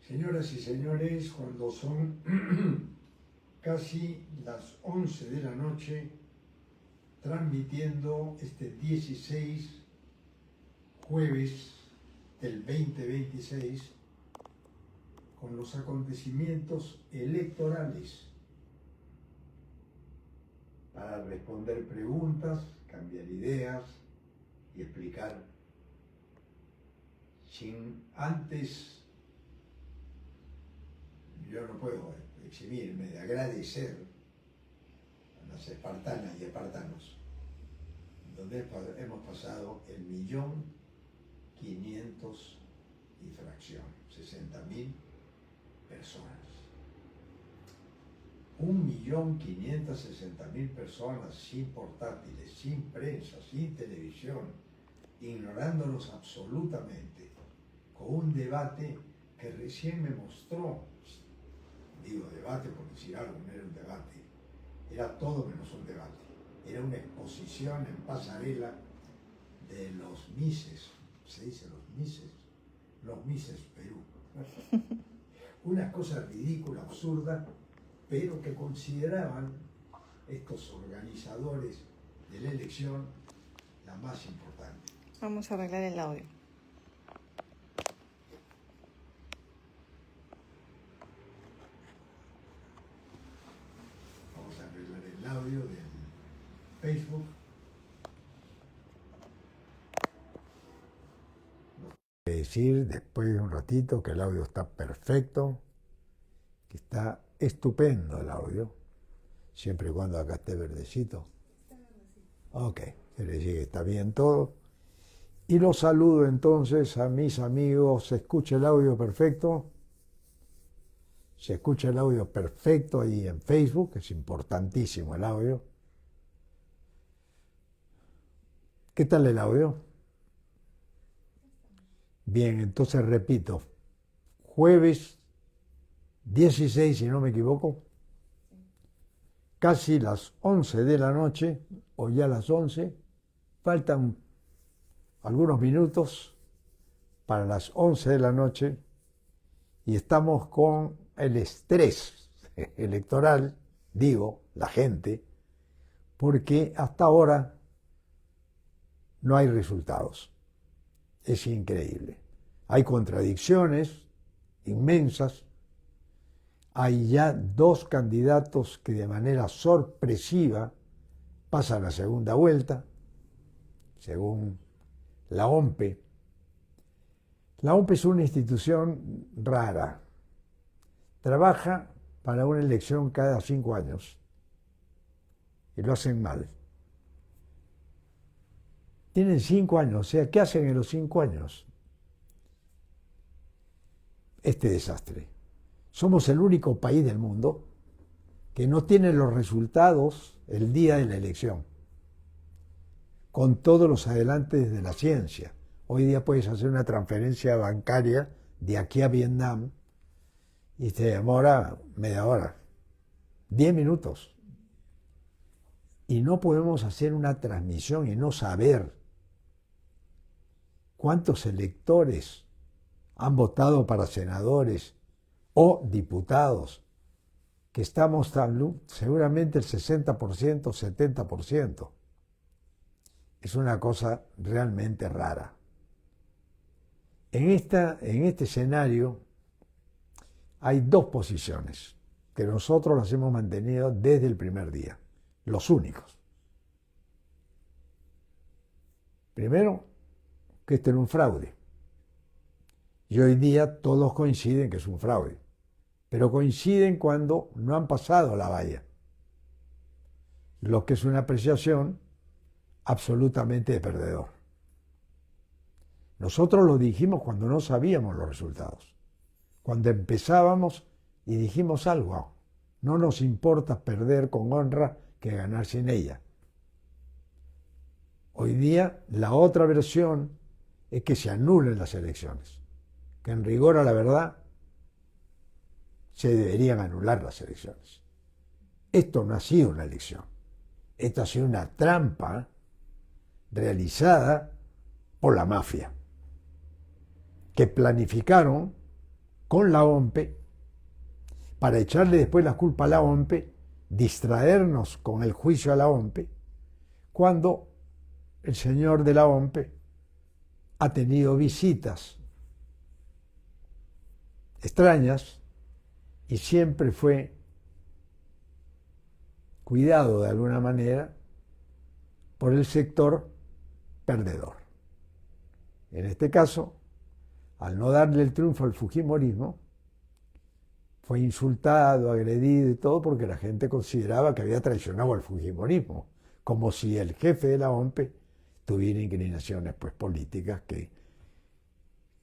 Señoras y señores, cuando son casi las 11 de la noche, transmitiendo este 16 jueves del 2026, con los acontecimientos electorales, para responder preguntas, cambiar ideas y explicar sin antes. Yo no puedo eximirme de agradecer a las espartanas y espartanos, donde hemos pasado 1.500.000 y fracción, 60.000 personas. 1.560.000 personas sin portátiles, sin prensa, sin televisión, ignorándonos absolutamente, con un debate que recién me mostró. Digo debate por decir algo, no era un debate, era todo menos un debate, era una exposición en pasarela de los Mises, ¿se dice los Mises? Los Mises Perú. Una cosa ridícula, absurda, pero que consideraban estos organizadores de la elección la más importante. Vamos a arreglar el audio. Vamos a arreglar el audio del Facebook. Decir después de un ratito que el audio está perfecto, que está estupendo el audio, siempre y cuando acá esté verdecito. Ok, quiere decir que está bien todo. Y los saludo entonces a mis amigos. ¿Se escucha el audio perfecto? Se escucha el audio perfecto ahí en Facebook, es importantísimo el audio. ¿Qué tal el audio? Bien, entonces repito, jueves 16, si no me equivoco, casi las 11 de la noche, o ya las 11, faltan algunos minutos para las 11 de la noche y estamos con el estrés electoral, digo, la gente, porque hasta ahora no hay resultados. Es increíble. Hay contradicciones inmensas. Hay ya 2 candidatos que de manera sorpresiva pasan a segunda vuelta, según la OMPE. La OMPE es una institución rara. Trabaja para una elección cada 5 años y lo hacen mal. Tienen 5 años, o sea, ¿qué hacen en los 5 años? Este desastre. Somos el único país del mundo que no tiene los resultados el día de la elección, con todos los adelantes de la ciencia. Hoy día puedes hacer una transferencia bancaria de aquí a Vietnam y te demora media hora, 10 minutos. Y no podemos hacer una transmisión y no saber cuántos electores han votado para senadores o diputados, que estamos seguramente el 60%, 70%. Es una cosa realmente rara. En este escenario hay 2 posiciones que nosotros las hemos mantenido desde el primer día, los únicos. Primero, que este era un fraude. Y hoy día todos coinciden que es un fraude, pero coinciden cuando no han pasado la valla, lo que es una apreciación absolutamente de perdedor. Nosotros lo dijimos cuando no sabíamos los resultados, cuando empezábamos y dijimos algo, no nos importa perder con honra que ganar sin ella. Hoy día la otra versión es que se anulen las elecciones, que en rigor a la verdad se deberían anular las elecciones. Esto no ha sido una elección, esto ha sido una trampa realizada por la mafia, que planificaron con la OMPE para echarle después la culpa a la OMPE, distraernos con el juicio a la OMPE, cuando el señor de la OMPE ha tenido visitas extrañas y siempre fue cuidado de alguna manera por el sector perdedor. En este caso, al no darle el triunfo al fujimorismo, fue insultado, agredido y todo porque la gente consideraba que había traicionado al fujimorismo, como si el jefe de la OMPE tuviera inclinaciones pues, políticas que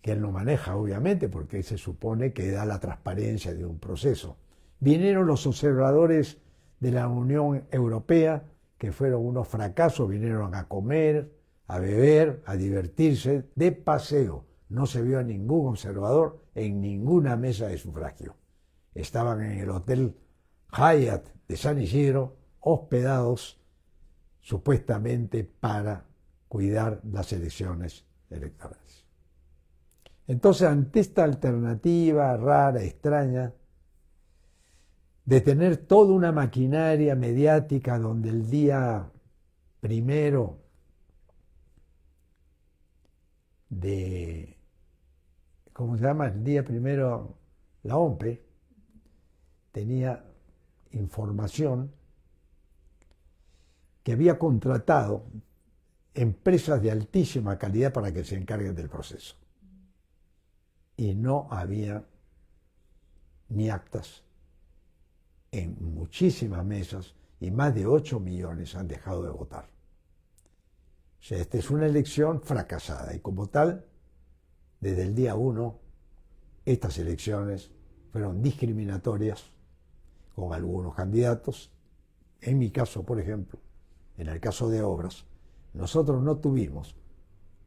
él no maneja, obviamente, porque se supone que da la transparencia de un proceso. Vinieron los observadores de la Unión Europea, que fueron unos fracasos, vinieron a comer, a beber, a divertirse, de paseo. No se vio a ningún observador en ninguna mesa de sufragio. Estaban en el Hotel Hyatt de San Isidro, hospedados supuestamente para cuidar las elecciones electorales. Entonces, ante esta alternativa rara, extraña, de tener toda una maquinaria mediática donde el día primero de, ¿cómo se llama? El día primero, la OMPE tenía información que había contratado empresas de altísima calidad para que se encarguen del proceso. Y no había ni actas en muchísimas mesas y más de 8 millones han dejado de votar. O sea, esta es una elección fracasada y como tal, desde el día 1, estas elecciones fueron discriminatorias con algunos candidatos. En mi caso, por ejemplo, en el caso de Obras, nosotros no tuvimos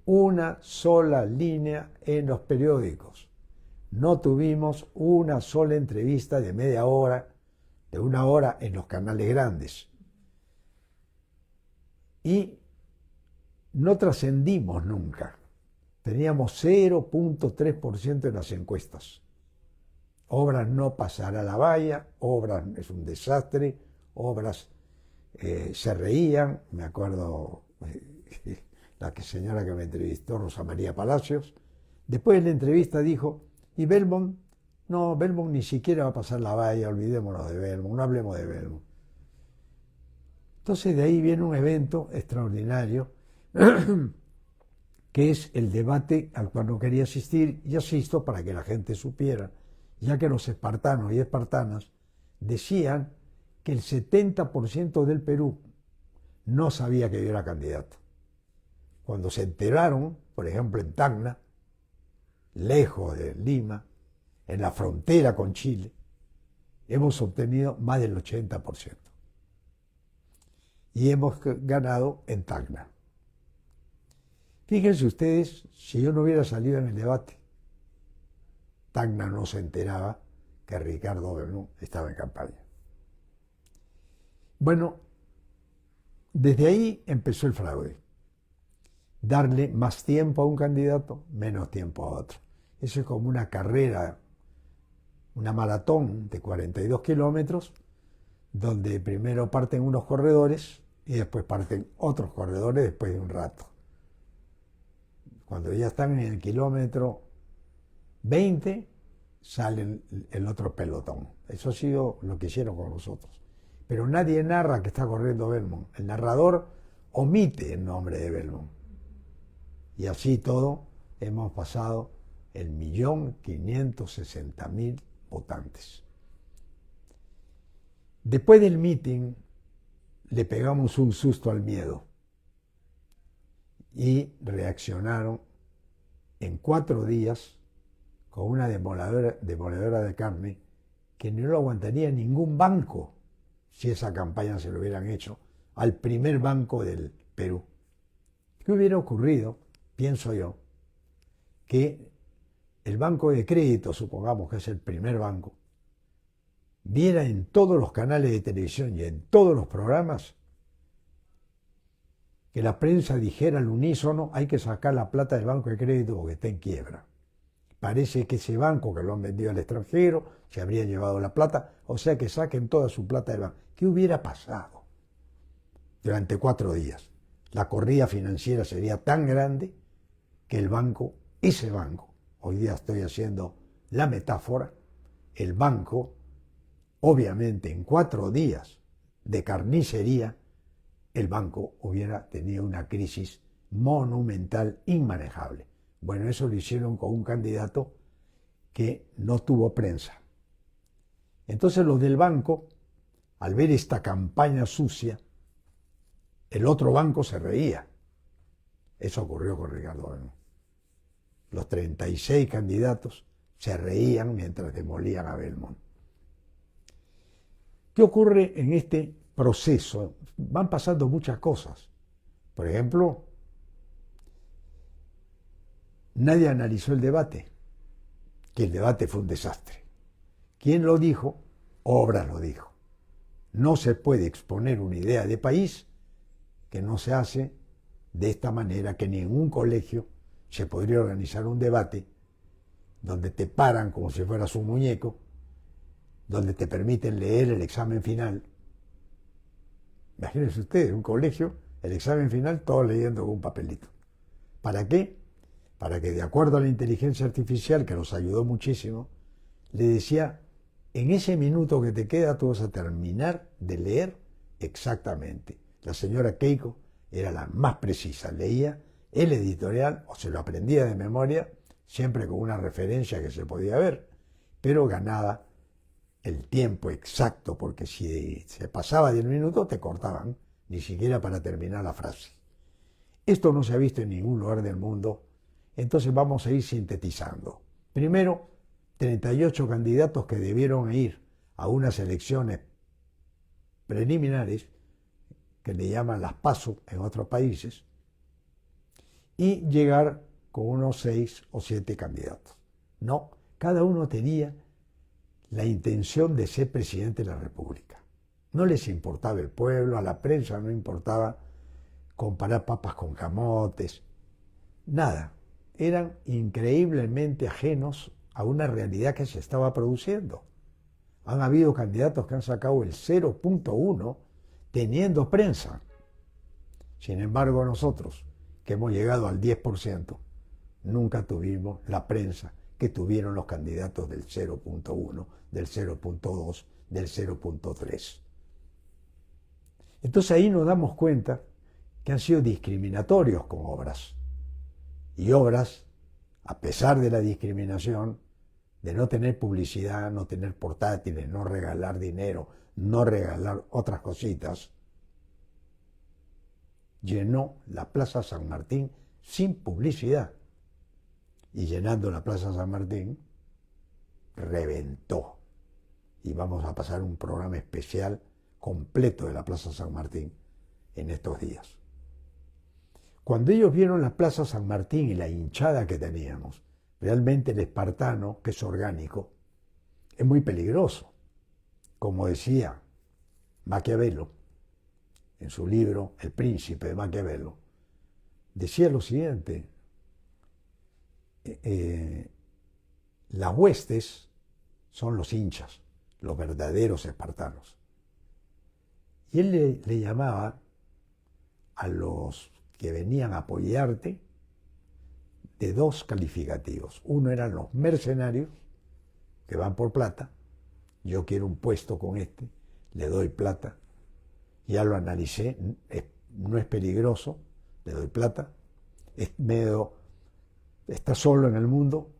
una sola línea en los periódicos. No tuvimos una sola entrevista de media hora, de una hora en los canales grandes. Y no trascendimos nunca. Teníamos 0.3% en las encuestas. Obras no pasará la valla, Obras es un desastre, Obras se reían, me acuerdo la señora que me entrevistó, Rosa María Palacios, después de la entrevista dijo, ¿y Belmont? No, Belmont ni siquiera va a pasar la valla, olvidémonos de Belmont, no hablemos de Belmont. Entonces de ahí viene un evento extraordinario, que es el debate al cual no quería asistir, y asisto para que la gente supiera, ya que los espartanos y espartanas decían que el 70% del Perú no sabía que yo era candidato. Cuando se enteraron, por ejemplo en Tacna, lejos de Lima, en la frontera con Chile, hemos obtenido más del 80%. Y hemos ganado en Tacna. Fíjense ustedes, si yo no hubiera salido en el debate, Tacna no se enteraba que Ricardo Belmont estaba en campaña. Bueno, desde ahí empezó el fraude. Darle más tiempo a un candidato, menos tiempo a otro. Eso es como una carrera, una maratón de 42 kilómetros, donde primero parten unos corredores y después parten otros corredores después de un rato. Cuando ya están en el kilómetro 20, sale el otro pelotón. Eso ha sido lo que hicieron con nosotros. Pero nadie narra que está corriendo Belmont. El narrador omite el nombre de Belmont. Y así todo hemos pasado el 1.560.000 votantes. Después del meeting le pegamos un susto al miedo y reaccionaron en 4 días con una demoledora de carne que no lo aguantaría ningún banco si esa campaña se lo hubieran hecho al primer banco del Perú. ¿Qué hubiera ocurrido? Pienso yo, que el banco de crédito, supongamos que es el primer banco, viera en todos los canales de televisión y en todos los programas que la prensa dijera al unísono hay que sacar la plata del banco de crédito porque está en quiebra. Parece que ese banco que lo han vendido al extranjero, se habrían llevado la plata, o sea que saquen toda su plata del banco. ¿Qué hubiera pasado durante 4 días? La corrida financiera sería tan grande que el banco, ese banco, hoy día estoy haciendo la metáfora, el banco, obviamente en 4 días de carnicería, el banco hubiera tenido una crisis monumental, inmanejable. Bueno, eso lo hicieron con un candidato que no tuvo prensa. Entonces los del banco, al ver esta campaña sucia, el otro banco se reía. Eso ocurrió con Ricardo Belmont. Los 36 candidatos se reían mientras demolían a Belmont. ¿Qué ocurre en este proceso? Van pasando muchas cosas. Por ejemplo, nadie analizó el debate, que el debate fue un desastre. ¿Quién lo dijo? Obras lo dijo. No se puede exponer una idea de país que no se hace de esta manera, que en ningún colegio se podría organizar un debate donde te paran como si fueras un muñeco, donde te permiten leer el examen final. Imagínense ustedes, un colegio, el examen final, todos leyendo con un papelito. ¿Para qué? Para que, de acuerdo a la inteligencia artificial, que nos ayudó muchísimo, le decía, en ese minuto que te queda tú vas a terminar de leer exactamente. La señora Keiko era la más precisa, leía el editorial o se lo aprendía de memoria, siempre con una referencia que se podía ver, pero ganaba el tiempo exacto, porque si se pasaba 10 minutos te cortaban, ni siquiera para terminar la frase. Esto no se ha visto en ningún lugar del mundo, entonces vamos a ir sintetizando. Primero, 38 candidatos que debieron ir a unas elecciones preliminares, que le llaman las PASO en otros países, y llegar con unos 6 o 7 candidatos. No, cada uno tenía la intención de ser presidente de la República. No les importaba el pueblo, a la prensa no importaba comparar papas con camotes, nada. Eran increíblemente ajenos a una realidad que se estaba produciendo. Han habido candidatos que han sacado el 0.1 teniendo prensa. Sin embargo, nosotros, que hemos llegado al 10%, nunca tuvimos la prensa que tuvieron los candidatos del 0.1, del 0.2, del 0.3. Entonces ahí nos damos cuenta que han sido discriminatorios con obras. Y obras, a pesar de la discriminación, de no tener publicidad, no tener portátiles, no regalar dinero, no regalar otras cositas, llenó la Plaza San Martín sin publicidad. Y llenando la Plaza San Martín, reventó. Y vamos a pasar un programa especial completo de la Plaza San Martín en estos días. Cuando ellos vieron la Plaza San Martín y la hinchada que teníamos, realmente el espartano, que es orgánico, es muy peligroso. Como decía Maquiavelo en su libro El Príncipe de Maquiavelo, decía lo siguiente: las huestes son los hinchas, los verdaderos espartanos. Y él le llamaba a los que venían a apoyarte de 2 calificativos. Uno eran los mercenarios, que van por plata. Yo quiero un puesto con este, le doy plata. Ya lo analicé, no es peligroso, le doy plata. Está solo en el mundo,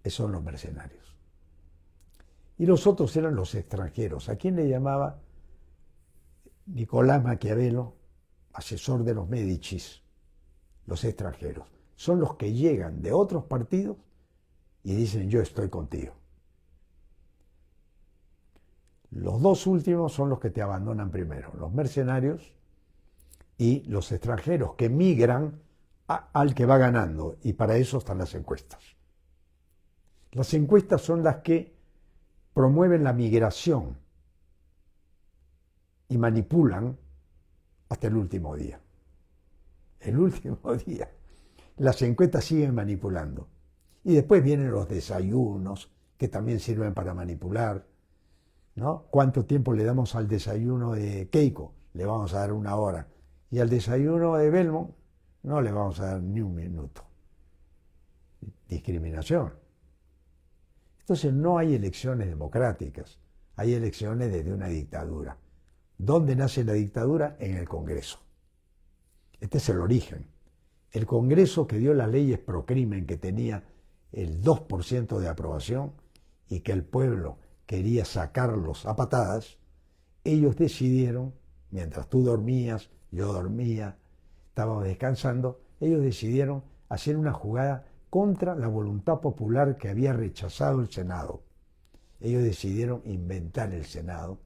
esos son los mercenarios. Y los otros eran los extranjeros. ¿A quién le llamaba? Nicolás Maquiavelo, asesor de los Médicis, los extranjeros. Son los que llegan de otros partidos y dicen: yo estoy contigo. Los 2 últimos son los que te abandonan primero, los mercenarios y los extranjeros que migran al que va ganando, y para eso están las encuestas. Las encuestas son las que promueven la migración y manipulan hasta el último día. El último día. Las encuestas siguen manipulando. Y después vienen los desayunos, que también sirven para manipular, ¿no? ¿Cuánto tiempo le damos al desayuno de Keiko? Le vamos a dar 1 hora. Y al desayuno de Belmont no le vamos a dar ni un minuto. Discriminación. Entonces no hay elecciones democráticas, hay elecciones desde una dictadura. ¿Dónde nace la dictadura? En el Congreso. Este es el origen. El Congreso que dio las leyes pro crimen, que tenía el 2% de aprobación y que el pueblo quería sacarlos a patadas, ellos decidieron, mientras tú dormías, yo dormía, estábamos descansando, ellos decidieron hacer una jugada contra la voluntad popular que había rechazado el Senado. Ellos decidieron inventar el Senado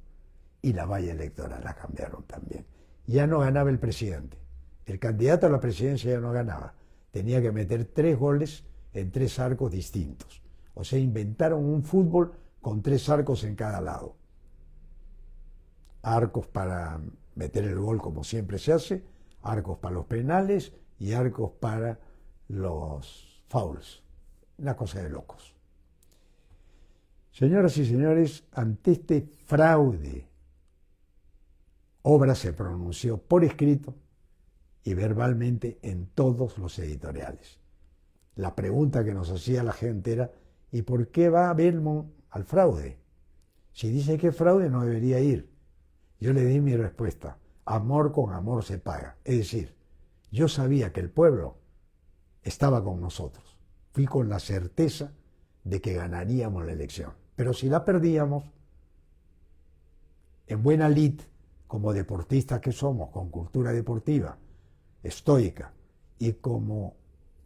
y la valla electoral la cambiaron también. Ya no ganaba el presidente. El candidato a la presidencia ya no ganaba. Tenía que meter 3 goles en 3 arcos distintos. O sea, inventaron un fútbol con 3 arcos en cada lado. Arcos para meter el gol como siempre se hace, arcos para los penales y arcos para los fouls. Una cosa de locos. Señoras y señores, ante este fraude, Obras se pronunció por escrito y verbalmente en todos los editoriales. La pregunta que nos hacía la gente era: ¿y por qué va Belmont al fraude? Si dice que es fraude, no debería ir. Yo le di mi respuesta: amor con amor se paga. Es decir, yo sabía que el pueblo estaba con nosotros. Fui con la certeza de que ganaríamos la elección. Pero si la perdíamos, en buena lid, como deportistas que somos, con cultura deportiva, estoica, y como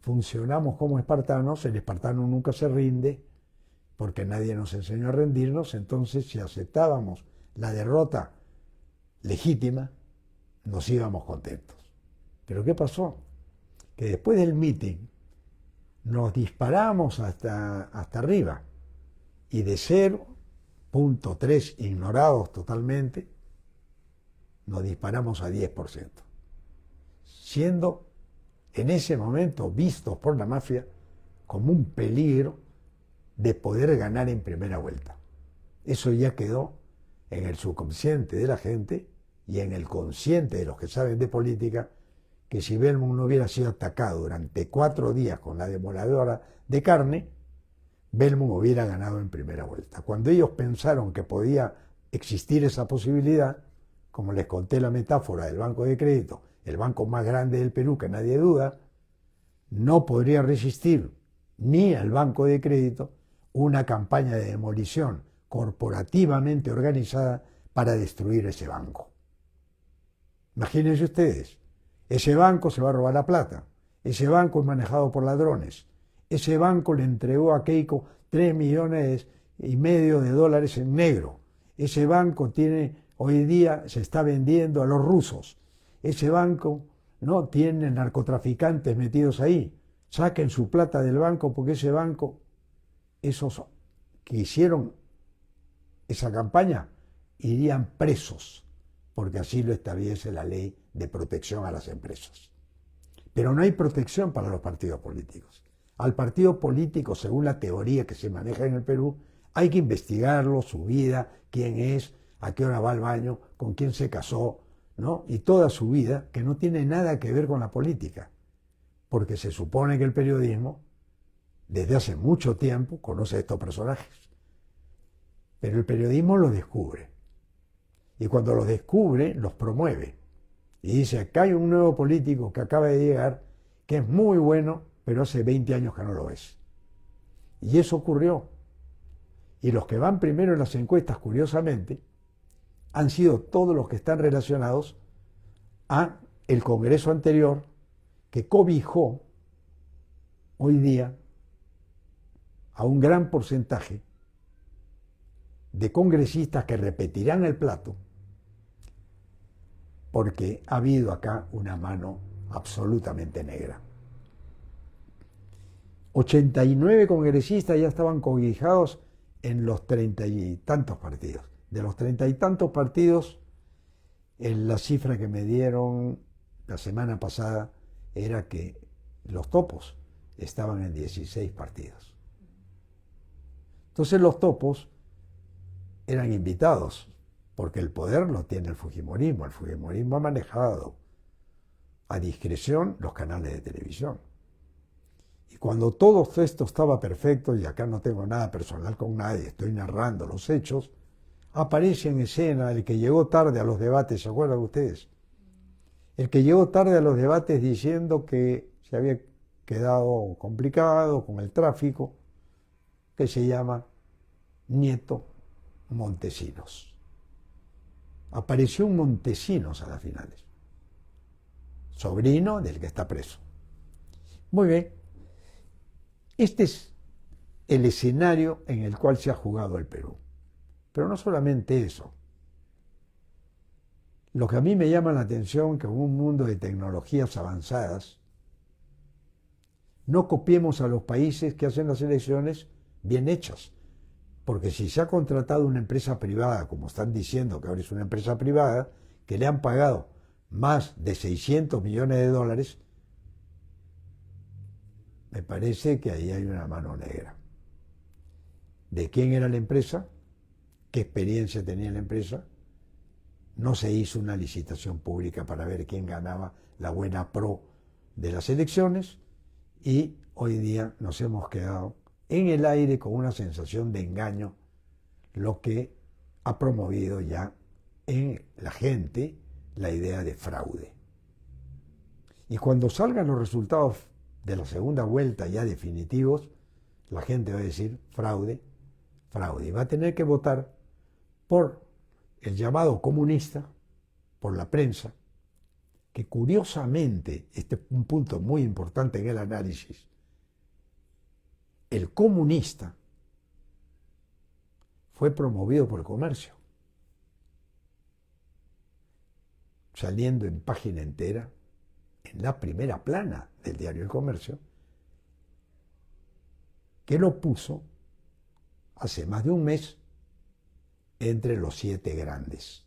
funcionamos como espartanos, el espartano nunca se rinde, porque nadie nos enseñó a rendirnos. Entonces, si aceptábamos la derrota legítima, nos íbamos contentos. Pero ¿qué pasó? Que después del meeting nos disparamos hasta arriba, y de 0,3 ignorados totalmente, nos disparamos a 10%, siendo en ese momento vistos por la mafia como un peligro de poder ganar en primera vuelta. Eso ya quedó en el subconsciente de la gente y en el consciente de los que saben de política, que si Belmont no hubiera sido atacado durante 4 días con la demoledora de carne, Belmont hubiera ganado en primera vuelta. Cuando ellos pensaron que podía existir esa posibilidad, como les conté la metáfora del Banco de Crédito, el banco más grande del Perú, que nadie duda, no podría resistir ni al Banco de Crédito una campaña de demolición corporativamente organizada para destruir ese banco. Imagínense ustedes, ese banco se va a robar la plata, ese banco es manejado por ladrones, ese banco le entregó a Keiko 3,5 millones de dólares en negro, ese banco hoy día se está vendiendo a los rusos, ese banco no tiene narcotraficantes metidos ahí. Saquen su plata del banco, porque ese banco, esos que hicieron esa campaña, irían presos, porque así lo establece la ley de protección a las empresas. Pero no hay protección para los partidos políticos. Al partido político, según la teoría que se maneja en el Perú, hay que investigarlo, su vida, quién es, a qué hora va al baño, con quién se casó, ¿no? Y toda su vida, que no tiene nada que ver con la política, porque se supone que el periodismo, desde hace mucho tiempo, conoce a estos personajes. Pero el periodismo los descubre. Y cuando los descubre, los promueve. Y dice: acá hay un nuevo político que acaba de llegar, que es muy bueno, pero hace 20 años que no lo es. Y eso ocurrió. Y los que van primero en las encuestas, curiosamente, han sido todos los que están relacionados a el Congreso anterior, que cobijó hoy día a un gran porcentaje de congresistas que repetirán el plato, porque ha habido acá una mano absolutamente negra. 89 congresistas ya estaban cobijados en los 30 y tantos partidos. De los 30 y tantos partidos, la cifra que me dieron la semana pasada era que los topos estaban en 16 partidos. Entonces los topos eran invitados, porque el poder lo tiene el Fujimorismo. El Fujimorismo ha manejado a discreción los canales de televisión. Y cuando todo esto estaba perfecto, y acá no tengo nada personal con nadie, estoy narrando los hechos, aparece en escena el que llegó tarde a los debates, ¿se acuerdan ustedes? El que llegó tarde a los debates diciendo que se había quedado complicado con el tráfico, que se llama Nieto Montesinos. Apareció un Montesinos a las finales, sobrino del que está preso. Muy bien, este es el escenario en el cual se ha jugado el Perú. Pero no solamente eso. Lo que a mí me llama la atención, que en un mundo de tecnologías avanzadas, no copiemos a los países que hacen las elecciones bien hechas. Porque si se ha contratado una empresa privada, como están diciendo que ahora es una empresa privada, que le han pagado más de 600 millones de dólares, me parece que ahí hay una mano negra. ¿De quién era la empresa? ¿Qué experiencia tenía la empresa? No se hizo una licitación pública para ver quién ganaba la buena pro de las elecciones y hoy día nos hemos quedado en el aire con una sensación de engaño, lo que ha promovido ya en la gente la idea de fraude. Y cuando salgan los resultados de la segunda vuelta ya definitivos, la gente va a decir fraude, fraude, y va a tener que votar por el llamado comunista, por la prensa, que curiosamente, este es un punto muy importante en el análisis, el comunista fue promovido por el Comercio, saliendo en página entera, en la primera plana del diario El Comercio, que lo puso hace más de un mes entre los 7 grandes.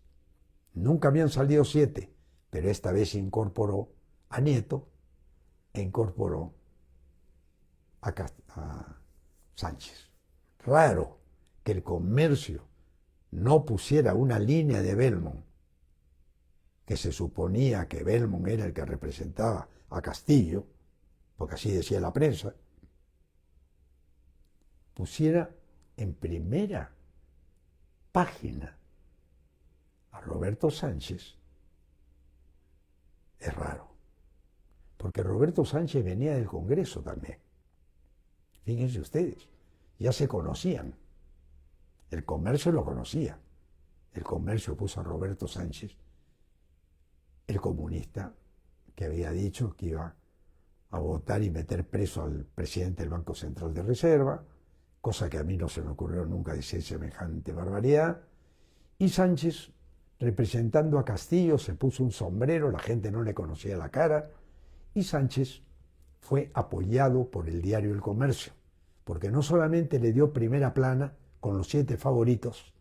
Nunca habían salido 7, pero esta vez incorporó a Nieto e incorporó a Sánchez. Raro que el Comercio no pusiera una línea de Belmont, que se suponía que Belmont era el que representaba a Castillo, porque así decía la prensa, pusiera en primera página a Roberto Sánchez. Es raro, porque Roberto Sánchez venía del Congreso también. Fíjense ustedes, ya se conocían. El Comercio lo conocía. El Comercio puso a Roberto Sánchez, el comunista que había dicho que iba a votar y meter preso al presidente del Banco Central de Reserva, cosa que a mí no se me ocurrió nunca decir semejante barbaridad. Y Sánchez, representando a Castillo, se puso un sombrero, la gente no le conocía la cara, y Sánchez fue apoyado por el diario El Comercio, porque no solamente le dio primera plana con los 7 favoritos,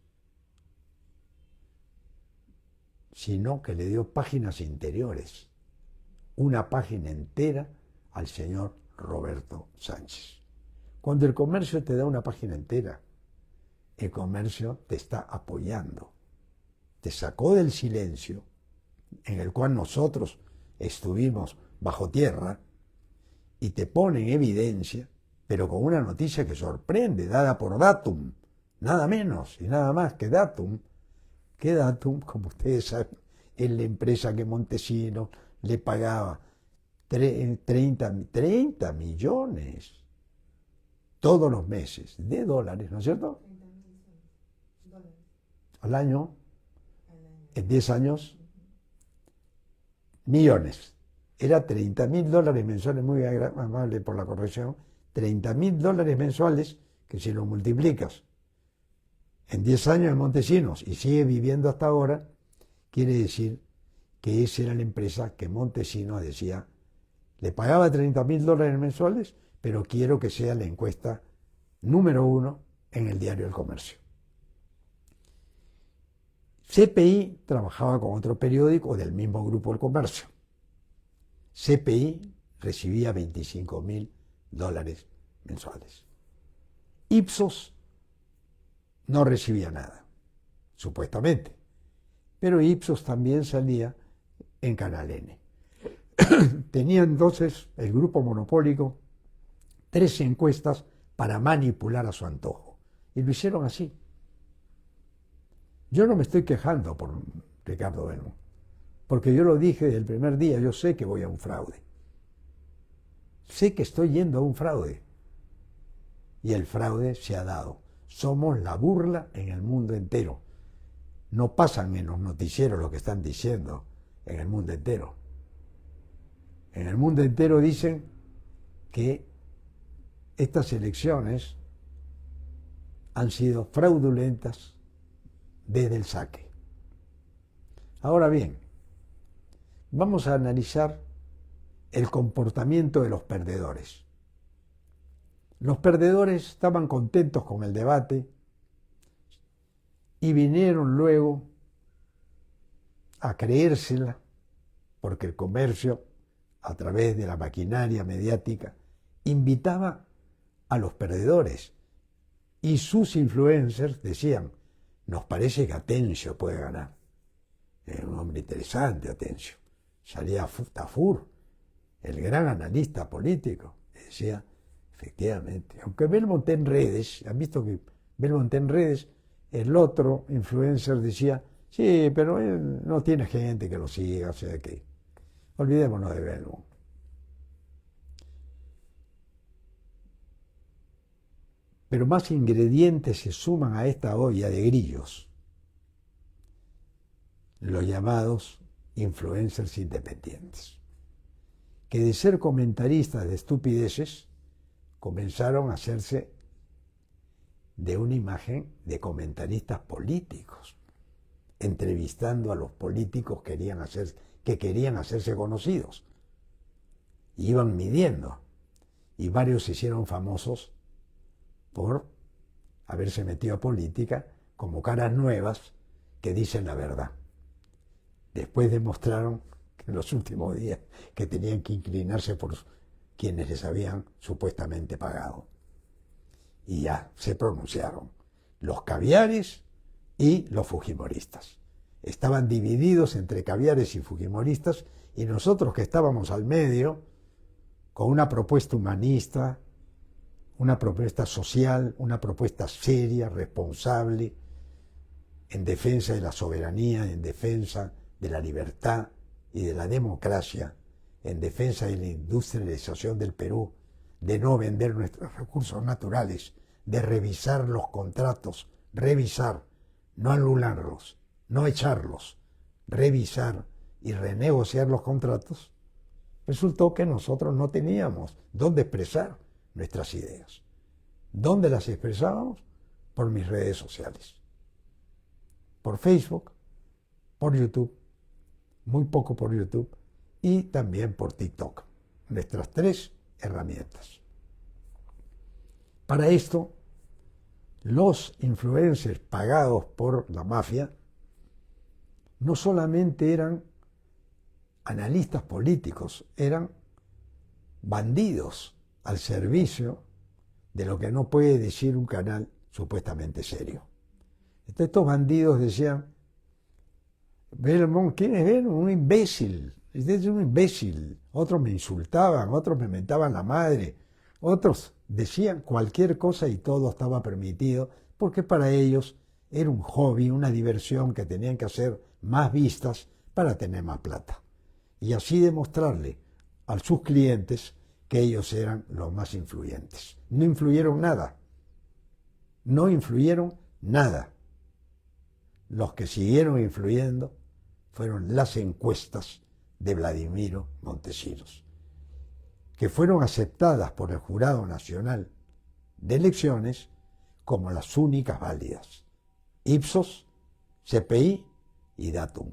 sino que le dio páginas interiores, una página entera al señor Roberto Sánchez. Cuando El Comercio te da una página entera, El Comercio te está apoyando, te sacó del silencio en el cual nosotros estuvimos bajo tierra y te pone en evidencia, pero con una noticia que sorprende, dada por Datum, nada menos y nada más que Datum, como ustedes saben, es la empresa que Montesinos le pagaba 30 millones todos los meses de dólares, ¿no es cierto? Al año, en 10 años, millones. Era 30.000 dólares mensuales, muy amable por la corrección, 30.000 dólares mensuales, que si lo multiplicas en 10 años en Montesinos y sigue viviendo hasta ahora, quiere decir que esa era la empresa que Montesinos decía, le pagaba 30.000 dólares mensuales, pero quiero que sea la encuesta número 1 en el diario El Comercio. CPI trabajaba con otro periódico del mismo grupo El Comercio. CPI recibía 25.000 dólares mensuales. Ipsos no recibía nada, supuestamente, pero Ipsos también salía en Canal N. Tenía entonces el grupo monopólico 3 encuestas para manipular a su antojo, y lo hicieron así. Yo no me estoy quejando por Ricardo Belmont, porque yo lo dije desde el primer día, yo sé que voy a un fraude. Sé que estoy yendo a un fraude. Y el fraude se ha dado. Somos la burla en el mundo entero. No pasan en los noticieros lo que están diciendo en el mundo entero. En el mundo entero dicen que estas elecciones han sido fraudulentas desde el saque. Ahora bien, vamos a analizar el comportamiento de los perdedores. Los perdedores estaban contentos con el debate y vinieron luego a creérsela porque el comercio, a través de la maquinaria mediática, invitaba a los perdedores y sus influencers decían: nos parece que Atencio puede ganar. Es un hombre interesante, Atencio. Salía Tafur, el gran analista político, decía, efectivamente, aunque Belmont en redes, han visto que Belmont en redes, el otro influencer decía, sí, pero él no tiene gente que lo siga, o sea que olvidémonos de Belmont. Pero más ingredientes se suman a esta olla de grillos, los llamados influencers independientes, que de ser comentaristas de estupideces comenzaron a hacerse de una imagen de comentaristas políticos, entrevistando a los políticos que querían hacerse conocidos. Y iban midiendo, y varios se hicieron famosos por haberse metido a política como caras nuevas que dicen la verdad. Después demostraron en los últimos días que tenían que inclinarse por quienes les habían supuestamente pagado. Y ya se pronunciaron, los caviares y los fujimoristas. Estaban divididos entre caviares y fujimoristas, y nosotros que estábamos al medio, con una propuesta humanista, una propuesta social, una propuesta seria, responsable, en defensa de la soberanía, en defensa de la libertad y de la democracia, en defensa de la industrialización del Perú, de no vender nuestros recursos naturales, de revisar los contratos, revisar, no anularlos, no echarlos, revisar y renegociar los contratos, resultó que nosotros no teníamos dónde expresar nuestras ideas. ¿Dónde las expresábamos? Por mis redes sociales. Por Facebook, por YouTube, muy poco por YouTube, y también por TikTok. Nuestras 3 herramientas. Para esto, los influencers pagados por la mafia no solamente eran analistas políticos, eran bandidos al servicio de lo que no puede decir un canal supuestamente serio. Entonces, estos bandidos decían, Belmont, ¿quién es Belmont? Un imbécil. Este es un imbécil. Otros me insultaban, otros me mentaban la madre, otros decían cualquier cosa y todo estaba permitido, porque para ellos era un hobby, una diversión que tenían que hacer más vistas para tener más plata. Y así demostrarle a sus clientes que ellos eran los más influyentes. No influyeron nada. No influyeron nada. Los que siguieron influyendo fueron las encuestas de Vladimiro Montesinos, que fueron aceptadas por el Jurado Nacional de Elecciones como las únicas válidas. Ipsos, CPI y Datum.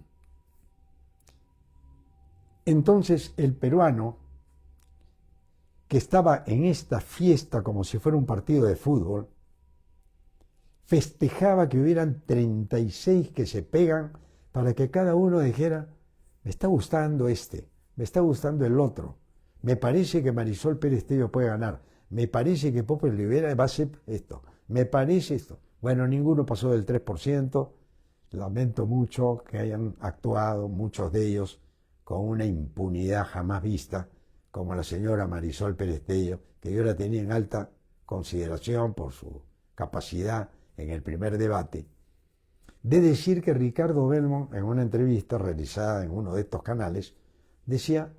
Entonces el peruano, que estaba en esta fiesta como si fuera un partido de fútbol, festejaba que hubieran 36 que se pegan para que cada uno dijera, me está gustando este, me está gustando el otro, Me parece que Marisol Pérez Tello puede ganar. Me parece que Popo Rivera va a hacer esto. Me parece esto. Bueno, ninguno pasó del 3%. Lamento mucho que hayan actuado muchos de ellos con una impunidad jamás vista, como la señora Marisol Pérez Tello, que yo la tenía en alta consideración por su capacidad en el primer debate, de decir que Ricardo Belmont, en una entrevista realizada en uno de estos canales, decía: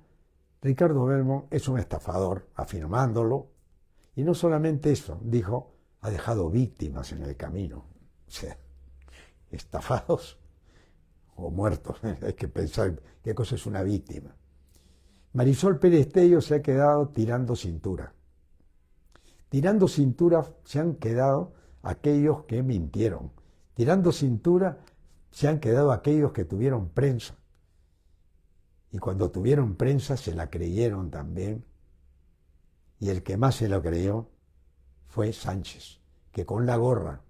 Ricardo Belmont es un estafador, afirmándolo, y no solamente eso, dijo, ha dejado víctimas en el camino. O sea, estafados o muertos, hay que pensar qué cosa es una víctima. Marisol Pérez Tello se ha quedado tirando cintura. Tirando cintura se han quedado aquellos que mintieron. Tirando cintura se han quedado aquellos que tuvieron prensa. Y cuando tuvieron prensa se la creyeron también. Y el que más se lo creyó fue Sánchez, que con la gorra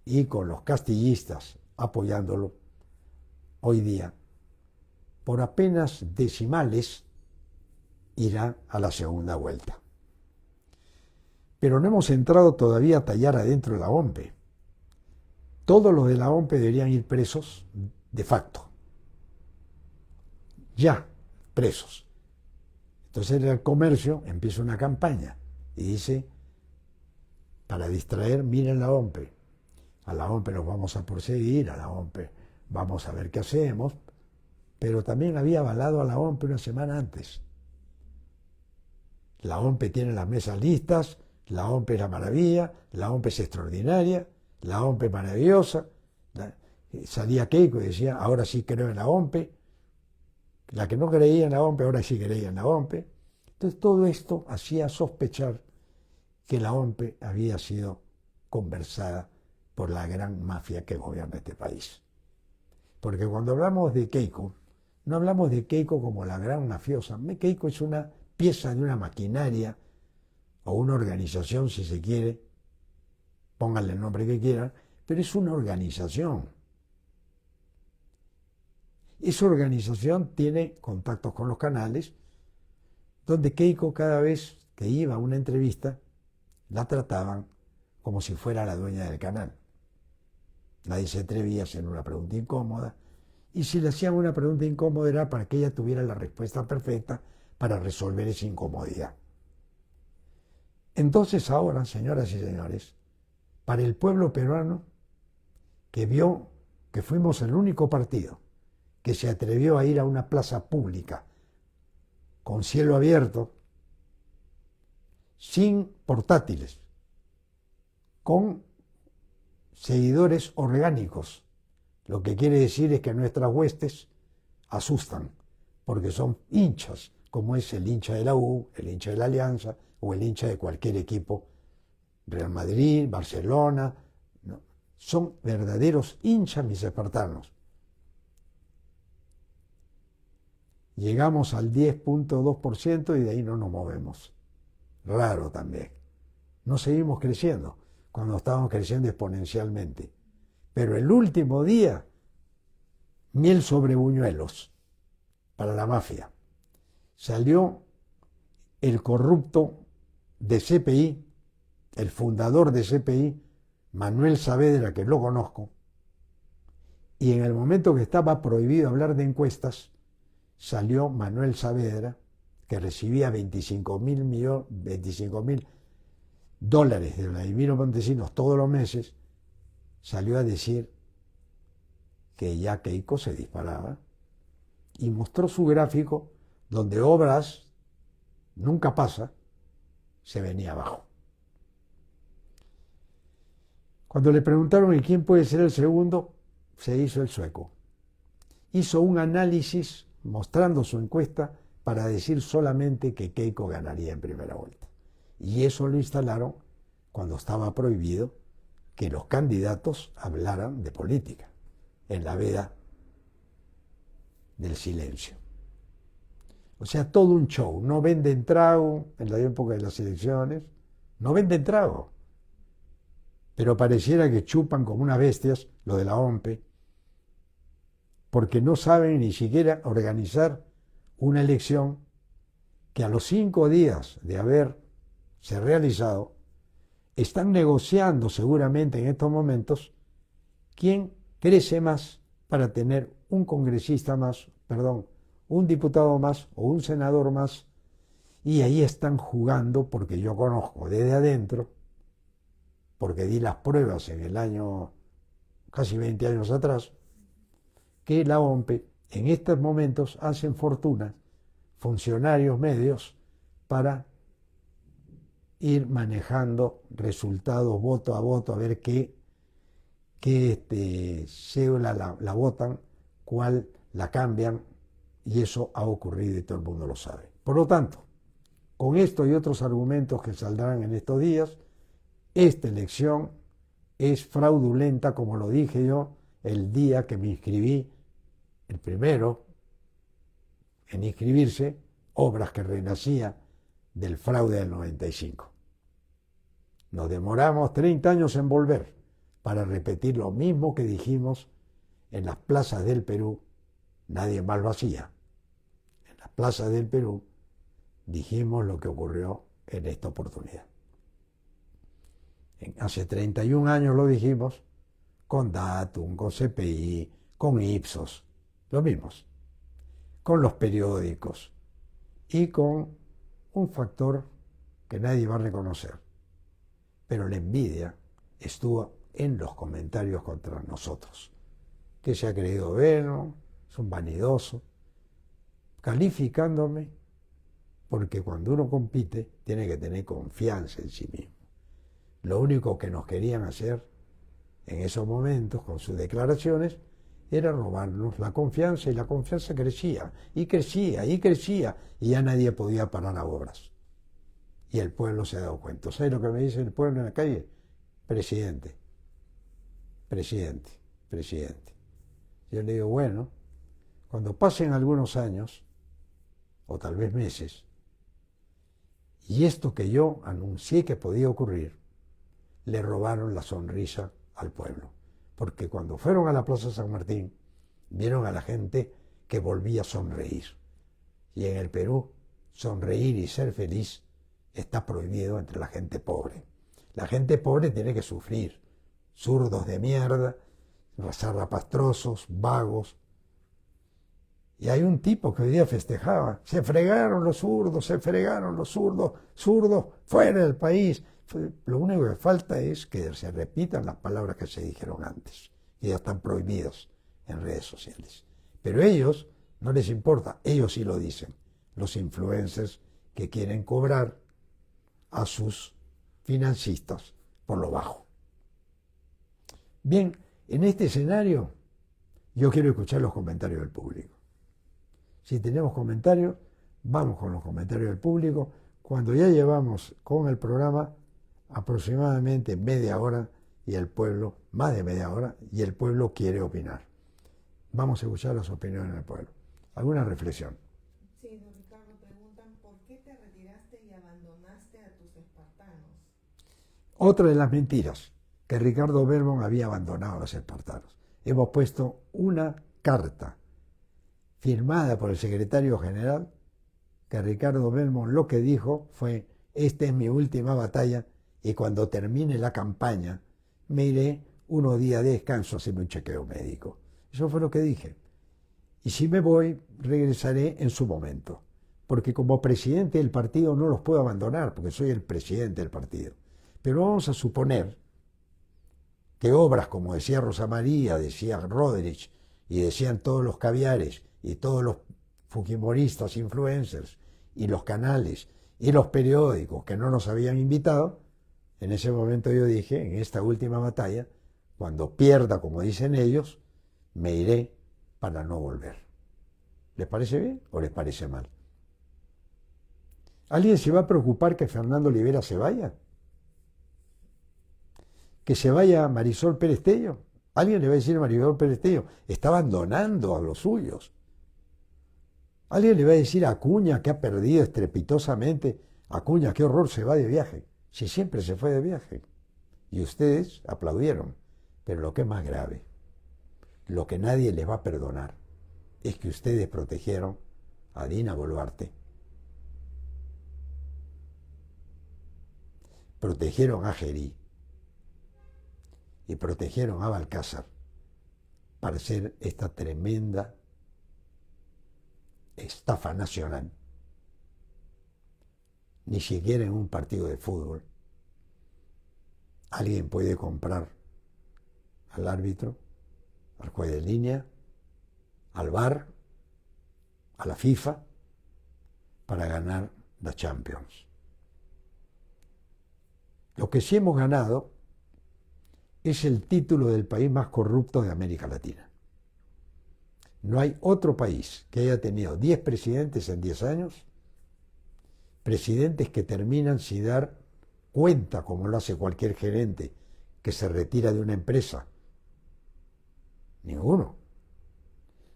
y con los castillistas apoyándolo, hoy día, por apenas decimales, irá a la segunda vuelta. Pero no hemos entrado todavía a tallar adentro de la OMPE. Todos los de la OMPE deberían ir presos de facto. Ya, presos. Entonces el comercio empieza una campaña y dice, para distraer, miren la OMPE. A la OMPE nos vamos a perseguir, a la OMPE vamos a ver qué hacemos. Pero también había avalado a la OMPE una semana antes. La OMPE tiene las mesas listas, la OMPE es la maravilla, la OMPE es extraordinaria, la OMPE es maravillosa. Salía Keiko y decía, ahora sí creo en la OMPE. La que no creía en la OMPE, ahora sí creía en la OMPE. Entonces todo esto hacía sospechar que la OMPE había sido conversada por la gran mafia que gobierna este país. Porque cuando hablamos de Keiko, no hablamos de Keiko como la gran mafiosa. Keiko es una pieza de una maquinaria o una organización, si se quiere, pónganle el nombre que quieran, pero es una organización. Esa organización tiene contactos con los canales, donde Keiko cada vez que iba a una entrevista, la trataban como si fuera la dueña del canal. Nadie se atrevía a hacer una pregunta incómoda, y si le hacían una pregunta incómoda era para que ella tuviera la respuesta perfecta para resolver esa incomodidad. Entonces ahora, señoras y señores, para el pueblo peruano, que vio que fuimos el único partido que se atrevió a ir a una plaza pública con cielo abierto, sin portátiles, con seguidores orgánicos, lo que quiere decir es que nuestras huestes asustan, porque son hinchas, como es el hincha de la U, el hincha de la Alianza o el hincha de cualquier equipo, Real Madrid, Barcelona, ¿no? Son verdaderos hinchas mis espartanos. Llegamos al 10.2% y de ahí no nos movemos. Raro también. No seguimos creciendo cuando estábamos creciendo exponencialmente. Pero el último día, miel sobre buñuelos para la mafia. Salió el corrupto de CPI, el fundador de CPI, Manuel Saavedra, que lo conozco, y en el momento que estaba prohibido hablar de encuestas, salió Manuel Saavedra, que recibía $25.000 de Vladimiro Montesinos todos los meses, salió a decir que ya Keiko se disparaba y mostró su gráfico donde Obras nunca pasa, se venía abajo. Cuando le preguntaron ¿y quién puede ser el segundo?, se hizo el sueco. Hizo un análisis mostrando su encuesta para decir solamente que Keiko ganaría en primera vuelta. Y eso lo instalaron cuando estaba prohibido que los candidatos hablaran de política, en la veda del silencio. O sea, todo un show. No venden trago en la época de las elecciones, no venden trago. Pero pareciera que chupan como unas bestias lo de la OMPE, porque no saben ni siquiera organizar una elección que a los 5 días de haberse realizado, están negociando seguramente en estos momentos quién crece más para tener un congresista más, perdón, un diputado más o un senador más, y ahí están jugando, porque yo conozco desde adentro, porque di las pruebas en el año, casi 20 años atrás, que la OMPE en estos momentos hacen fortuna, funcionarios medios, para ir manejando resultados voto a voto, a ver qué cédula la votan, cuál la cambian, y eso ha ocurrido y todo el mundo lo sabe. Por lo tanto, con esto y otros argumentos que saldrán en estos días, esta elección es fraudulenta, como lo dije yo el día que me inscribí, el primero en inscribirse, Obras, que renacía del fraude del 95. Nos demoramos 30 años en volver para repetir lo mismo que dijimos en las plazas del Perú. Nadie más lo hacía. En las plazas del Perú dijimos lo que ocurrió en esta oportunidad. Hace 31 años lo dijimos, con Datum, con CPI, con Ipsos, lo mismos, con los periódicos y con un factor que nadie va a reconocer. Pero la envidia estuvo en los comentarios contra nosotros, que se ha creído bueno, es un vanidoso, calificándome, porque cuando uno compite tiene que tener confianza en sí mismo. Lo único que nos querían hacer en esos momentos con sus declaraciones era robarnos la confianza, y la confianza crecía, y crecía, y crecía, y ya nadie podía parar a Obras. Y el pueblo se ha dado cuenta. ¿Sabes lo que me dice el pueblo en la calle? Presidente, presidente, presidente. Yo le digo, bueno, cuando pasen algunos años, o tal vez meses, y esto que yo anuncié que podía ocurrir, le robaron la sonrisa al pueblo. Porque cuando fueron a la Plaza San Martín, vieron a la gente que volvía a sonreír. Y en el Perú, sonreír y ser feliz está prohibido entre la gente pobre. La gente pobre tiene que sufrir. Zurdos de mierda, zarrapastrosos, vagos. Y hay un tipo que hoy día festejaba. Se fregaron los zurdos, zurdos, fuera del país. Lo único que falta es que se repitan las palabras que se dijeron antes, que ya están prohibidas en redes sociales. Pero ellos no les importa, ellos sí lo dicen, los influencers que quieren cobrar a sus financistas por lo bajo. Bien, en este escenario yo quiero escuchar los comentarios del público. Si tenemos comentarios, vamos con los comentarios del público. Cuando ya llevamos con el programa aproximadamente media hora y el pueblo, más de media hora, y el pueblo quiere opinar. Vamos a escuchar las opiniones del pueblo. ¿Alguna reflexión? Sí, don Ricardo, preguntan ¿por qué te retiraste y abandonaste a tus espartanos? Otra de las mentiras, que Ricardo Belmont había abandonado a los espartanos. Hemos puesto una carta firmada por el secretario general, que Ricardo Belmont lo que dijo fue: esta es mi última batalla y cuando termine la campaña me iré unos días de descanso a hacerme un chequeo médico. Eso fue lo que dije. Y si me voy, regresaré en su momento, porque como presidente del partido no los puedo abandonar, porque soy el presidente del partido. Pero vamos a suponer que Obras, como decía Rosa María, decía Roderich, y decían todos los caviares, y todos los fujimoristas, influencers, y los canales, y los periódicos que no nos habían invitado, en ese momento yo dije, en esta última batalla, cuando pierda, como dicen ellos, me iré para no volver. ¿Les parece bien o les parece mal? ¿Alguien se va a preocupar que Fernando Olivera se vaya? ¿Que se vaya Marisol Pérez Tello? ¿Alguien le va a decir a Marisol Pérez Tello? Está abandonando a los suyos. ¿Alguien le va a decir a Acuña, que ha perdido estrepitosamente? Acuña, qué horror, se va de viaje. Si siempre se fue de viaje. Y ustedes aplaudieron. Pero lo que es más grave, lo que nadie les va a perdonar, es que ustedes protegieron a Dina Boluarte protegieron a Gerí y protegieron a Balcázar para hacer esta tremenda estafa nacional. Ni siquiera en un partido de fútbol alguien puede comprar al árbitro, al juez de línea, al VAR, a la FIFA, para ganar la Champions. Lo que sí hemos ganado es el título del país más corrupto de América Latina. No hay otro país que haya tenido 10 presidentes en 10 años, presidentes que terminan sin dar cuenta, como lo hace cualquier gerente que se retira de una empresa. Ninguno.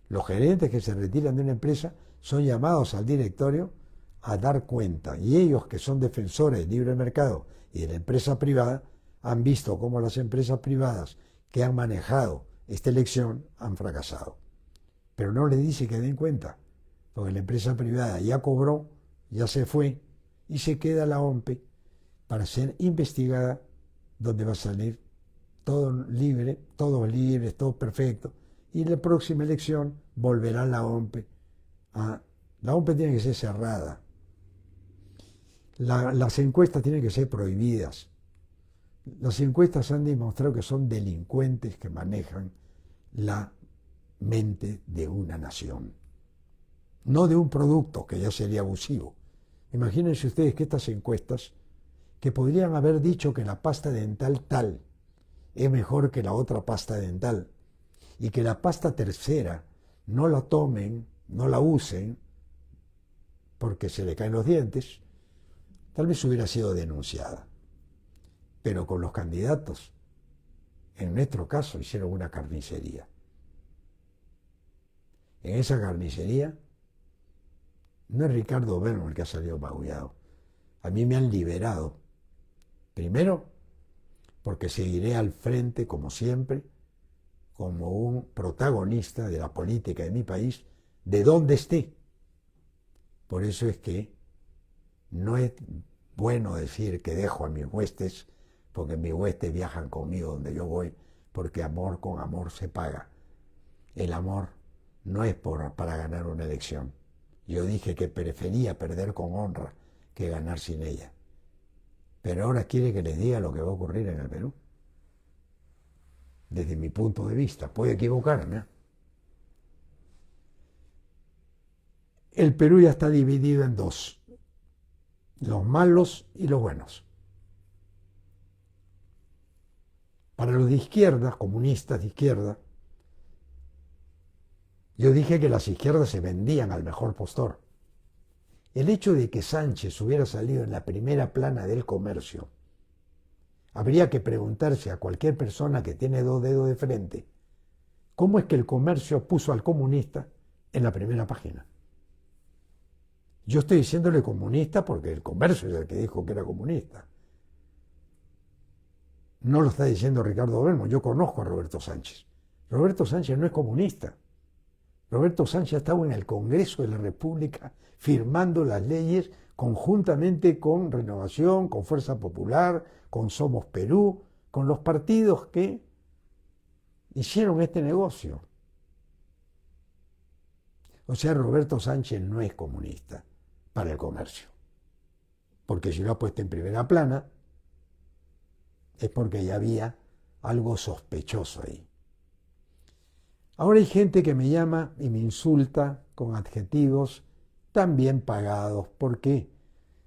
Los gerentes que se retiran de una empresa son llamados al directorio a dar cuenta, y ellos, que son defensores del libre mercado y de la empresa privada, han visto cómo las empresas privadas que han manejado esta elección han fracasado. Pero no les dice que den cuenta, porque la empresa privada ya cobró, ya se fue, y se queda la OMPE para ser investigada, donde va a salir todo libre, todos libres, todo perfecto, y en la próxima elección volverá la OMPE La OMPE tiene que ser cerrada. Las encuestas tienen que ser prohibidas. Las encuestas han demostrado que son delincuentes que manejan la mente de una nación, no de un producto, que ya sería abusivo. Imagínense ustedes que estas encuestas, que podrían haber dicho que la pasta dental tal es mejor que la otra pasta dental, y que la pasta tercera no la tomen, no la usen, porque se le caen los dientes, tal vez hubiera sido denunciada. Pero con los candidatos, en nuestro caso, hicieron una carnicería. En esa carnicería no es Ricardo Obermo el que ha salido magullado. A mí me han liberado. Primero, porque seguiré al frente, como siempre, como un protagonista de la política de mi país, de donde esté. Por eso es que no es bueno decir que dejo a mis huestes, porque mis huestes viajan conmigo donde yo voy, porque amor con amor se paga. El amor no es para ganar una elección. Yo dije que prefería perder con honra que ganar sin ella. Pero ahora quiere que les diga lo que va a ocurrir en el Perú. Desde mi punto de vista, puedo equivocarme, ¿eh? El Perú ya está dividido en dos, los malos y los buenos. Para los de izquierda, comunistas de izquierda, yo dije que las izquierdas se vendían al mejor postor. El hecho de que Sánchez hubiera salido en la primera plana del Comercio, habría que preguntarse a cualquier persona que tiene dos dedos de frente, ¿cómo es que el Comercio puso al comunista en la primera página? Yo estoy diciéndole comunista porque el Comercio es el que dijo que era comunista. No lo está diciendo Ricardo Obermo. Yo conozco a Roberto Sánchez. Roberto Sánchez no es comunista. Roberto Sánchez estaba en el Congreso de la República firmando las leyes conjuntamente con Renovación, con Fuerza Popular, con Somos Perú, con los partidos que hicieron este negocio. O sea, Roberto Sánchez no es comunista para el Comercio. Porque si lo ha puesto en primera plana, es porque ya había algo sospechoso ahí. Ahora hay gente que me llama y me insulta con adjetivos tan bien pagados. ¿Por qué?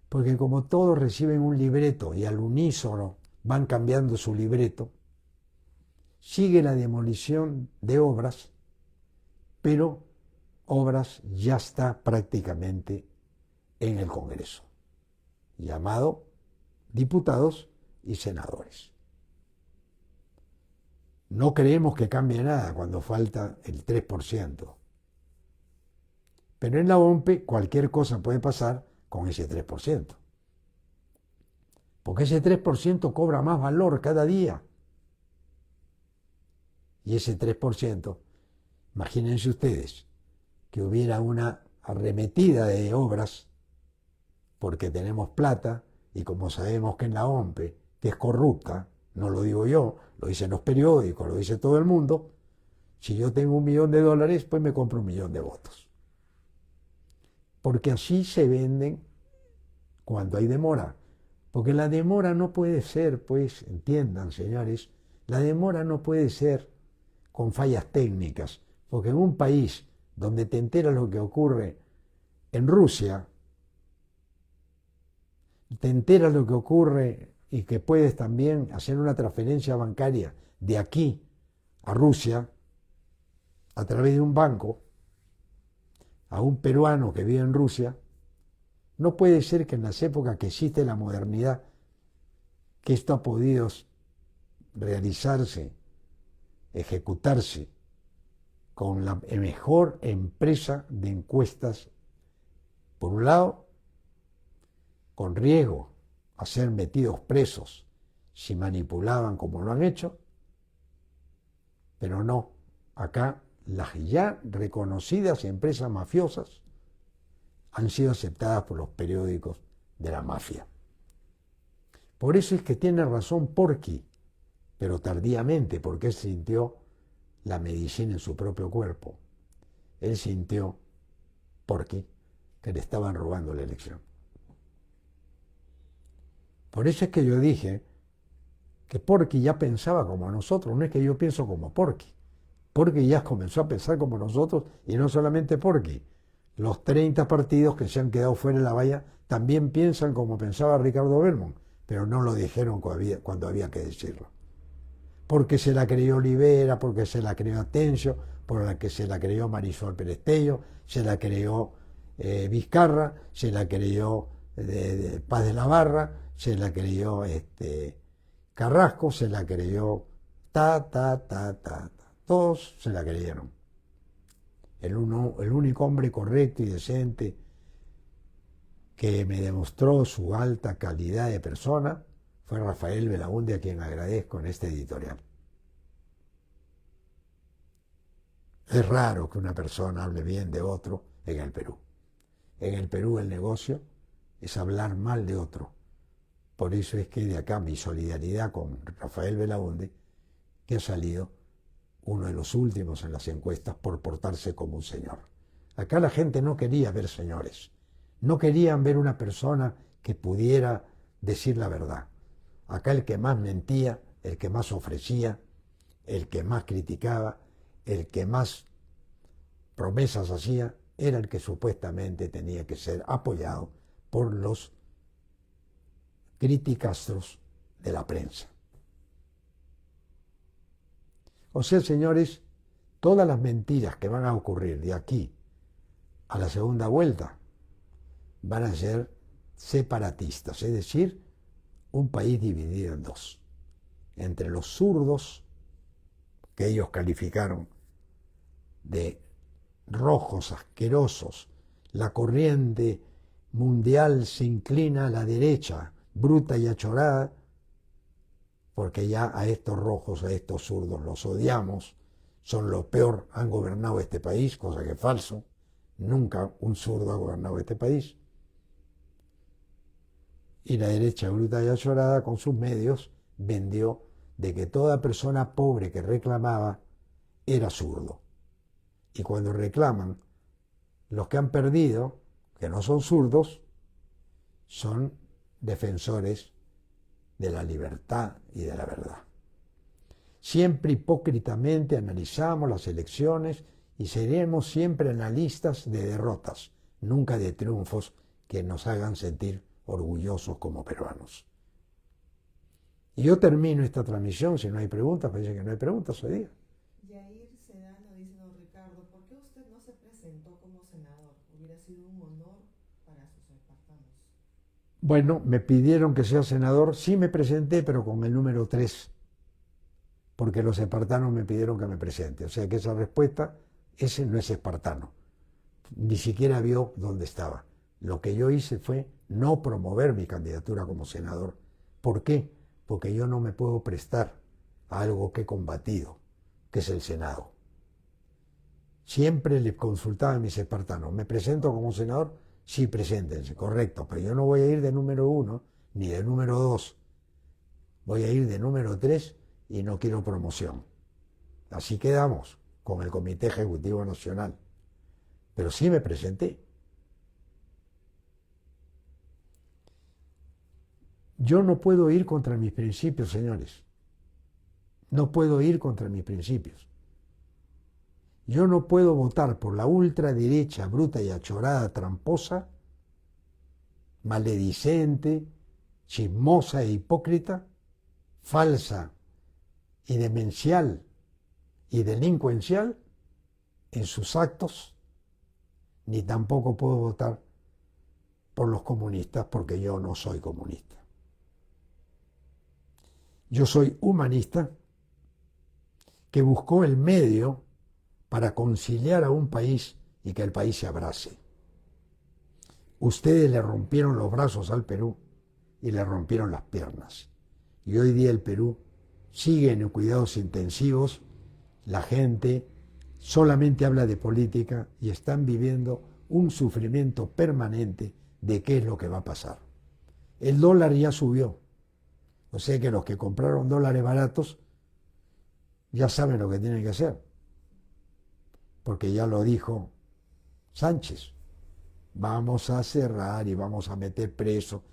Porque como todos reciben un libreto y al unísono van cambiando su libreto, sigue la demolición de obras, pero obras ya está prácticamente en el Congreso, llamado diputados y senadores. No creemos que cambie nada cuando falta el 3%. Pero en la OMPE cualquier cosa puede pasar con ese 3%. Porque ese 3% cobra más valor cada día. Y ese 3%, imagínense ustedes que hubiera una arremetida de obras porque tenemos plata y como sabemos que en la OMPE, que es corrupta, no lo digo yo, lo dicen los periódicos, lo dice todo el mundo, si yo tengo $1.000.000, pues me compro 1.000.000 de votos. Porque así se venden cuando hay demora. Porque la demora no puede ser, pues, entiendan, señores, la demora no puede ser con fallas técnicas. Porque en un país donde te enteras lo que ocurre en Rusia, te enteras lo que ocurre y que puedes también hacer una transferencia bancaria de aquí a Rusia a través de un banco a un peruano que vive en Rusia, no puede ser que en las épocas que existe la modernidad, que esto ha podido realizarse, ejecutarse con la mejor empresa de encuestas, por un lado, con riesgo a ser metidos presos si manipulaban como lo han hecho, pero no, acá las ya reconocidas empresas mafiosas han sido aceptadas por los periódicos de la mafia. Por eso es que tiene razón Porky, pero tardíamente, porque él sintió la medicina en su propio cuerpo. Él sintió, Porky, que le estaban robando la elección. Por eso es que yo dije que Porky ya pensaba como nosotros, no es que yo pienso como Porky. Porky ya comenzó a pensar como nosotros, y no solamente Porky. Los 30 partidos que se han quedado fuera de la valla también piensan como pensaba Ricardo Belmont, pero no lo dijeron cuando había que decirlo. Porque se la creyó Olivera, porque se la creyó Atencio, porque se la creyó Marisol Perestello, se la creyó Vizcarra, se la creyó Paz de la Barra, se la creyó Carrasco, se la creyó todos se la creyeron. El único hombre correcto y decente que me demostró su alta calidad de persona fue Rafael Belaúnde, a quien agradezco en este editorial. Es raro que una persona hable bien de otro en el Perú. En el Perú el negocio es hablar mal de otro. Por eso es que de acá mi solidaridad con Rafael Belaúnde, que ha salido uno de los últimos en las encuestas por portarse como un señor. Acá la gente no quería ver señores, no querían ver una persona que pudiera decir la verdad. Acá el que más mentía, el que más ofrecía, el que más criticaba, el que más promesas hacía, era el que supuestamente tenía que ser apoyado por los criticastros de la prensa. O sea, señores, todas las mentiras que van a ocurrir de aquí a la segunda vuelta van a ser separatistas, es decir, un país dividido en dos, entre los zurdos, que ellos calificaron de rojos, asquerosos, la corriente mundial se inclina a la derecha, bruta y achorada, porque ya a estos rojos, a estos zurdos los odiamos, son lo peor, han gobernado este país, cosa que es falso, nunca un zurdo ha gobernado este país. Y la derecha bruta y achorada con sus medios vendió de que toda persona pobre que reclamaba era zurdo. Y cuando reclaman, los que han perdido, que no son zurdos, son defensores de la libertad y de la verdad. Siempre hipócritamente analizamos las elecciones y seremos siempre analistas de derrotas, nunca de triunfos que nos hagan sentir orgullosos como peruanos. Y yo termino esta transmisión, si no hay preguntas, parece que no hay preguntas hoy día. Yair Sedano dice, don Ricardo, ¿por qué usted no se presentó como senador? Hubiera sido un honor para sus espartanos. Bueno, me pidieron que sea senador, sí me presenté, pero con el número 3, porque los espartanos me pidieron que me presente. O sea que esa respuesta, ese no es espartano. Ni siquiera vio dónde estaba. Lo que yo hice fue no promover mi candidatura como senador. ¿Por qué? Porque yo no me puedo prestar a algo que he combatido, que es el Senado. Siempre les consultaba a mis espartanos, ¿me presento como senador? Sí, preséntense, correcto, pero yo no voy a ir de número 1, ni de número 2. Voy a ir de número 3 y no quiero promoción. Así quedamos con el Comité Ejecutivo Nacional. Pero sí me presenté. Yo no puedo ir contra mis principios, señores. No puedo ir contra mis principios. Yo no puedo votar por la ultraderecha bruta y achorada, tramposa, maledicente, chismosa e hipócrita, falsa y demencial y delincuencial en sus actos, ni tampoco puedo votar por los comunistas porque yo no soy comunista. Yo soy humanista que buscó el medio para conciliar a un país y que el país se abrace. Ustedes le rompieron los brazos al Perú y le rompieron las piernas. Y hoy día el Perú sigue en cuidados intensivos, la gente solamente habla de política y están viviendo un sufrimiento permanente de qué es lo que va a pasar. El dólar ya subió, o sea que los que compraron dólares baratos ya saben lo que tienen que hacer, porque ya lo dijo Sánchez. Vamos a cerrar y vamos a meter preso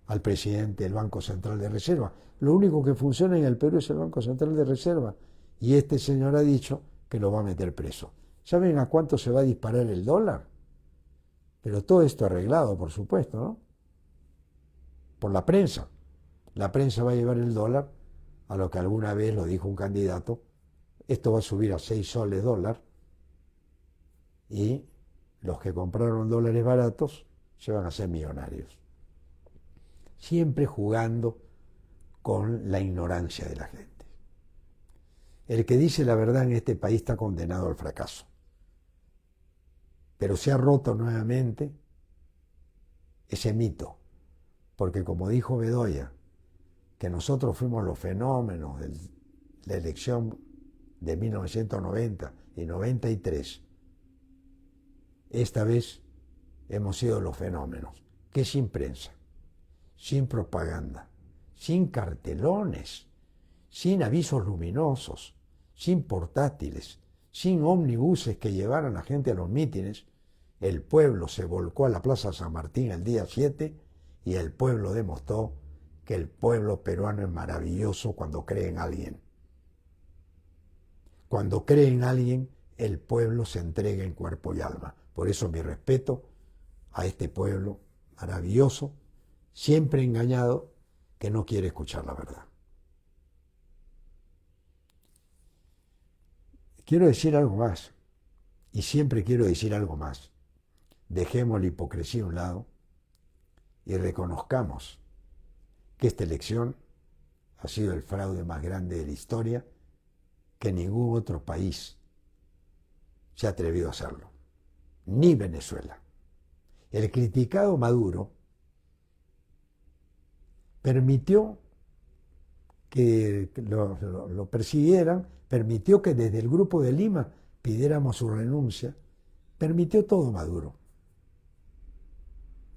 al presidente del Banco Central de Reserva. Lo único que funciona en el Perú es el Banco Central de Reserva y este señor ha dicho que lo va a meter preso. ¿Saben a cuánto se va a disparar el dólar? Pero todo esto arreglado, por supuesto, ¿no? Por la prensa. La prensa va a llevar el dólar a lo que alguna vez lo dijo un candidato. Esto va a subir a 6 soles dólar y los que compraron dólares baratos se van a hacer millonarios. Siempre jugando con la ignorancia de la gente. El que dice la verdad en este país está condenado al fracaso. Pero se ha roto nuevamente ese mito, porque como dijo Bedoya, que nosotros fuimos los fenómenos de la elección de 1990 y 93, esta vez hemos sido los fenómenos, que sin prensa, sin propaganda, sin cartelones, sin avisos luminosos, sin portátiles, sin ómnibuses que llevaran a la gente a los mítines, el pueblo se volcó a la Plaza San Martín el día 7 y el pueblo demostró que el pueblo peruano es maravilloso cuando cree en alguien. Cuando cree en alguien, el pueblo se entrega en cuerpo y alma. Por eso mi respeto a este pueblo maravilloso, siempre engañado, que no quiere escuchar la verdad. Quiero decir algo más, y siempre quiero decir algo más. Dejemos la hipocresía a un lado y reconozcamos que esta elección ha sido el fraude más grande de la historia, que ningún otro país se ha atrevido a hacerlo, ni Venezuela. El criticado Maduro permitió que lo persiguieran, permitió que desde el Grupo de Lima pidiéramos su renuncia, permitió todo Maduro.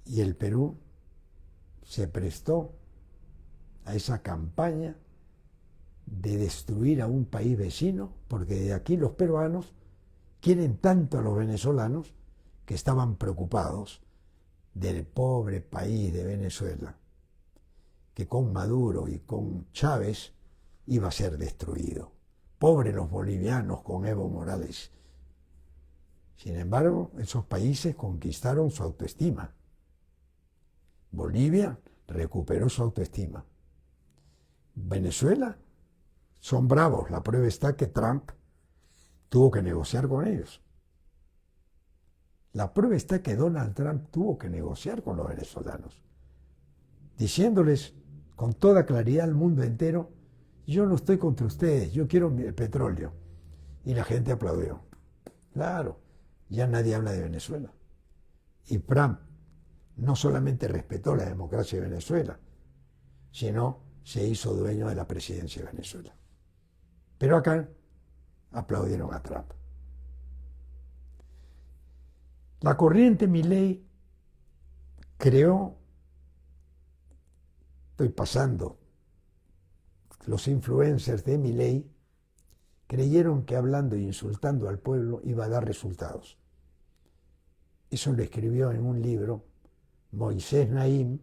Y el Perú se prestó a esa campaña de destruir a un país vecino, porque de aquí los peruanos quieren tanto a los venezolanos que estaban preocupados del pobre país de Venezuela, que con Maduro y con Chávez iba a ser destruido. Pobres los bolivianos con Evo Morales. Sin embargo, esos países conquistaron su autoestima. Bolivia recuperó su autoestima. Venezuela son bravos. La prueba está que Trump tuvo que negociar con ellos. La prueba está que Donald Trump tuvo que negociar con los venezolanos, diciéndoles con toda claridad al mundo entero: yo no estoy contra ustedes, yo quiero el petróleo. Y la gente aplaudió. Claro, ya nadie habla de Venezuela. Y Trump no solamente respetó la democracia de Venezuela, sino se hizo dueño de la presidencia de Venezuela. Pero acá aplaudieron a Trump. La corriente Milei creó estoy pasando, los influencers de Milei creyeron que hablando e insultando al pueblo iba a dar resultados. Eso lo escribió en un libro Moisés Naim,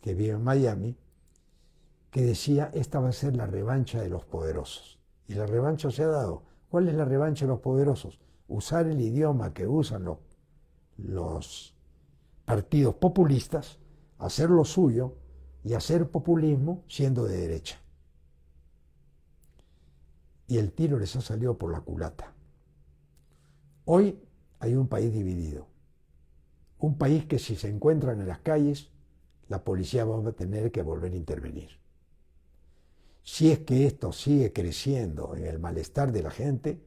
que vive en Miami, que decía, esta va a ser la revancha de los poderosos. Y la revancha se ha dado. ¿Cuál es la revancha de los poderosos? Usar el idioma que usan los partidos populistas, hacer lo suyo y hacer populismo siendo de derecha. Y el tiro les ha salido por la culata. Hoy hay un país dividido. Un país que si se encuentran en las calles, la policía va a tener que volver a intervenir. Si es que esto sigue creciendo en el malestar de la gente,